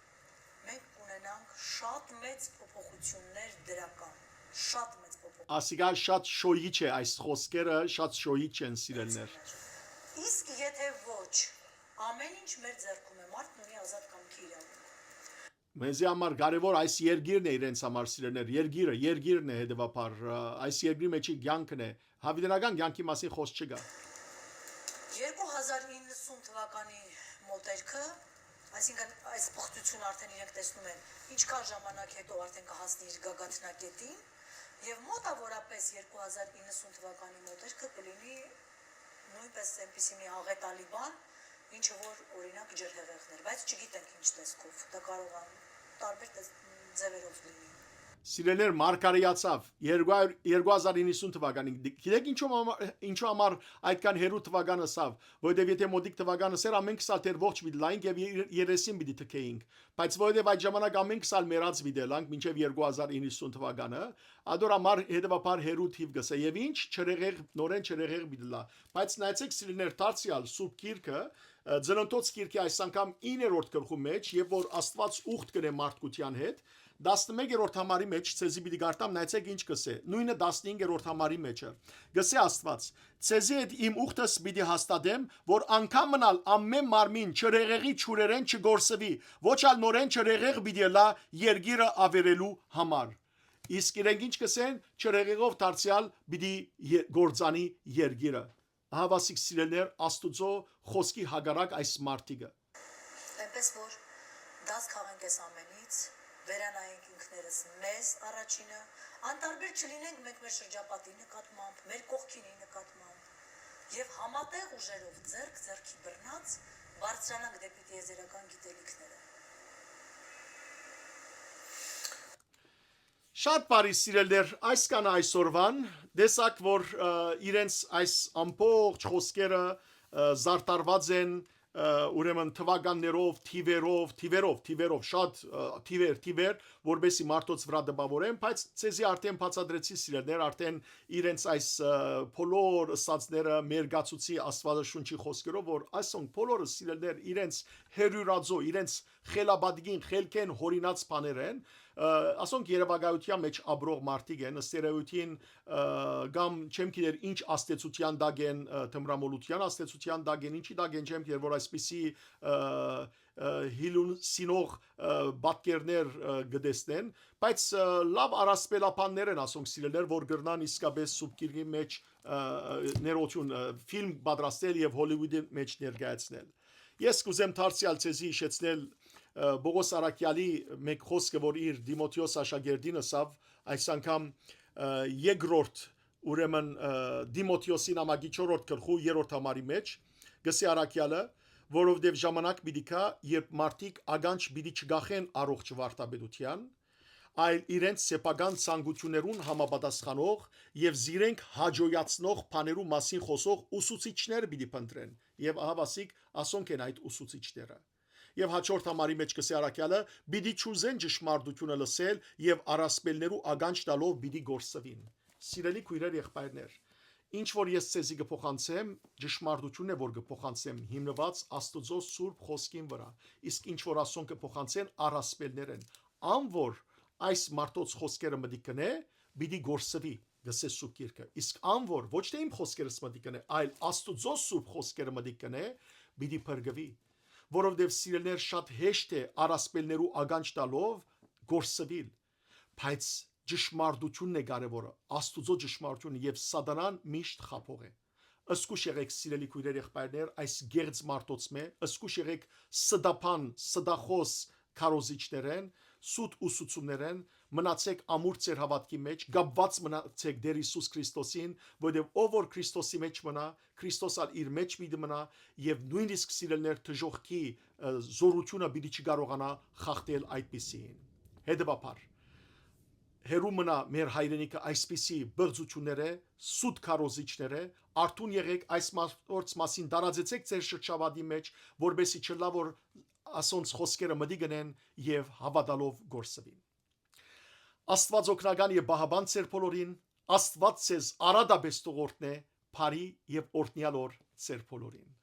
մենք կունենանք շատ մեծ փոփոխություններ դրական, շատ մեծ փոփոխություններ։ Ասիկա շատ շոյիչ է այս խոսքերը, շատ շոյիչ են սիրելներ։ Իսկ եթե ոչ, ամեն ինչ մեր ձեռքում է, մարդն ունի ազատ կամքի իրավունք։ Մեզի համար կարևոր այս երգիրն է իրենց համար սիրելներ, երգիրն է հետևաբար, այս երգրի մեջի կյանքն է, հավիտենական կյանքի մասին խոսք չկա։ 2090 թվականի մոտերքը, այսինքն այս բխտությունը արդեն իրենք տեսնում են, ինչքան ժամանակ հետո արդեն կհասնի իր գագաթնակետին, եւ մոտավորապես 2090 թվականի մոտերքը կլինի նույնպես այնպիսի մի աղետալի բան, ինչը որ օրինակ ջրհեղեղներ, բայց չգիտենք ինչ տեսքով, դա կարող է տարբեր ձևերով լինի։ Սիրելներ մարգարեացավ 2090 թվականին։ Գիտեք ինչու համար այդքան հերու թվականը սավ, որովհետև եթե մոդիկ թվականը սեր ամեն քսալ դեր ողջ վիդլայինք եւ 30 պիտի թքեինք, բայց որովհետև այդ ժամանակ ամեն քսալ մեռած վիդելանք մինչեւ 2090 թվականը, ադոր համար հետեւաբար հերու թիվ գսե եւ ինչ չրեղեղ նորեն չրեղեղ վիդլա, բայց նայեցեք սիրելներ դարձյալ սուրբ գիրքը Ձնոնտոց գիրքի այս անգամ 9-րդ գլխու մեջ եւ որ Աստված ուխտ կրե մարդկության հետ 11-րդ համարի մեջ ցեզի պիտի գարտամ նայեցեք ինչ կսե նույնը 15-րդ համարի մեջը գսե Աստված ցեզի հետ իմ ուխտս պիտի հաստատեմ որ անգամ մնալ ամեն մարմին չրեղեղի ճուրերեն չգործվի ոչ ալ նորեն չրեղեղ պիտի լա երգիրը ավերելու համար իսկ իրենք ինչ կսեն չրեղեղով դարձյալ պիտի գործանի երգիրը Հավասիկ սիրելներ Աստուծո խոսքի հագարակ այս մարտիկը Այնպես որ դաս քաղենք այս ամենից վերանայենք ինքներս մեզ առաջինը անտարբեր չլինենք մենք մեր շրջապատի նկատմամբ մեր կողքինի նկատմամբ եւ համատեղ ուժերով ձեռք ձեռքի բռնած բարձրանանք դեպի տիեզերական գիտելիքները Շատ բարի սիրելներ այսքան այսօրվան դեսակ որ իրենց այս ամբողջ խոսքերը զարտարված են ուրեմն թվականներով, թիվերով, շատ թիվեր, որբեսի մարդոց վրա դպավորեն, բայց ցեզի արդեն բացադրեցի սիրելներ, արդեն իրենց այս բոլոր ըսածները մերգացուցի Աստվածաշունչի խոսքերով, որ այսօն բոլորը սիրելներ իրենց հերյուրածո, իրենց խելաբադգին, խելքեն հորինած բաներ են, ասոնք երևակայության մեջ ապրող մարդիկ են, ըստ երևույթին կամ չեմ գիտեր ինչ աստեցության դակ են, թմրամոլության աստեցության դակ են, ինչի դակ են չեմ գիտեր, որ այսպիսի հիլուն սինող բատկերներ գտեսնեն, բայց լավ առասպելապաններ են ասոնք սիրելներ, որ գրնան իսկապես սուրբ գիրքի մեջ ներողություն ֆիլմ պատրաստել եւ Հոլիվուդի մեջ ներկայացնել։ Ես կուզեմ դարձյալ ցեզի հիշեցնել Բողոս Արաքյալի մեկ խոսքը, որ իր Դիմոթեոս աշակերտին ասավ, այս անգամ երկրորդ ուրեմն Դիմոթեոսի նամակի 4-րդ գլխու 3-րդ համարի մեջ, գսի Արաքյալը, որովհետև ժամանակ պիտի գա, երբ մարդիկ ագանջ պիտի չգախեն առողջ վարդապետության, այլ իրենց սեփական ցանկություններուն համապատասխանող եւ զիրենք հաջողացնող բաներու մասին խոսող ուսուցիչներ պիտի փնտրեն եւ ահավասիկ ասոնք են այդ ուսուցիչները Եվ հաջորդ համարի մեջ կսի Արաքյալը պիտի ճուզեն ճշմարտությունը լսել եւ առասպելներու ագանջ տալով պիտի գործվին Սիրելի քույրեր եղբայրներ ինչ որ ես ցեզի կփոխանցեմ ճշմարտությունն է որ կփոխանցեմ հիմնված Աստծո սուրբ խոսքին վրա իսկ ինչ որ ասոնք կփոխանցեն առասպելներ են ան որ այս մարդոց խոսքերը մտի կնե պիտի գործվի գսե սուրբ գիրքը իսկ ան որ ոչ թե իմ խոսքերս մտի կնե այլ Աստծո սուրբ խոսքերը մտի կնե պիտի փրկվի որովհետև սիրելներ շատ հեշտ է առասպելներու ագանջ տալով գործվել բայց ճշմարտությունն է կարևորը, Աստուծո ճշմարտությունը եւ սատանան միշտ խափող է։ Ըսկուշ եղեք սիրելի քույրեր եղբայրներ, այս գերծ մարտոցմե, ըսկուշ եղեք սդափան, սդախոս քարոզիչներեն, սուտ ուսուցումներեն, մնացեք ամուր ձեր հավատքի մեջ, գապված մնացեք Տեր Հիսուս Քրիստոսին, որովհետև ով որ Քրիստոսի մեջ մնա, Քրիստոսալ իր մեջ մի մնա եւ նույնիսկ սիրելներ դժողքի զորությունը պիտի չկարողանա խախտել այդպիսին։ Հետևաբար հերու մնա մեր հայրենիքը այսպիսի բղծությունները, սուտ քարոզիչները, արթուն եղեք այս մարդոց մասին տարածեցեք ձեր շրջապատի մեջ, որբեսի չլա որ ասոնց խոսքերը մտի գնեն եւ հավատալով գործվին։ Աստված օգնական եւ բահաբան ձեր բոլորին, Աստված ձեզ արադաբես տողորտն է, բարի եւ օրհնյալ օր ձեր բոլորին։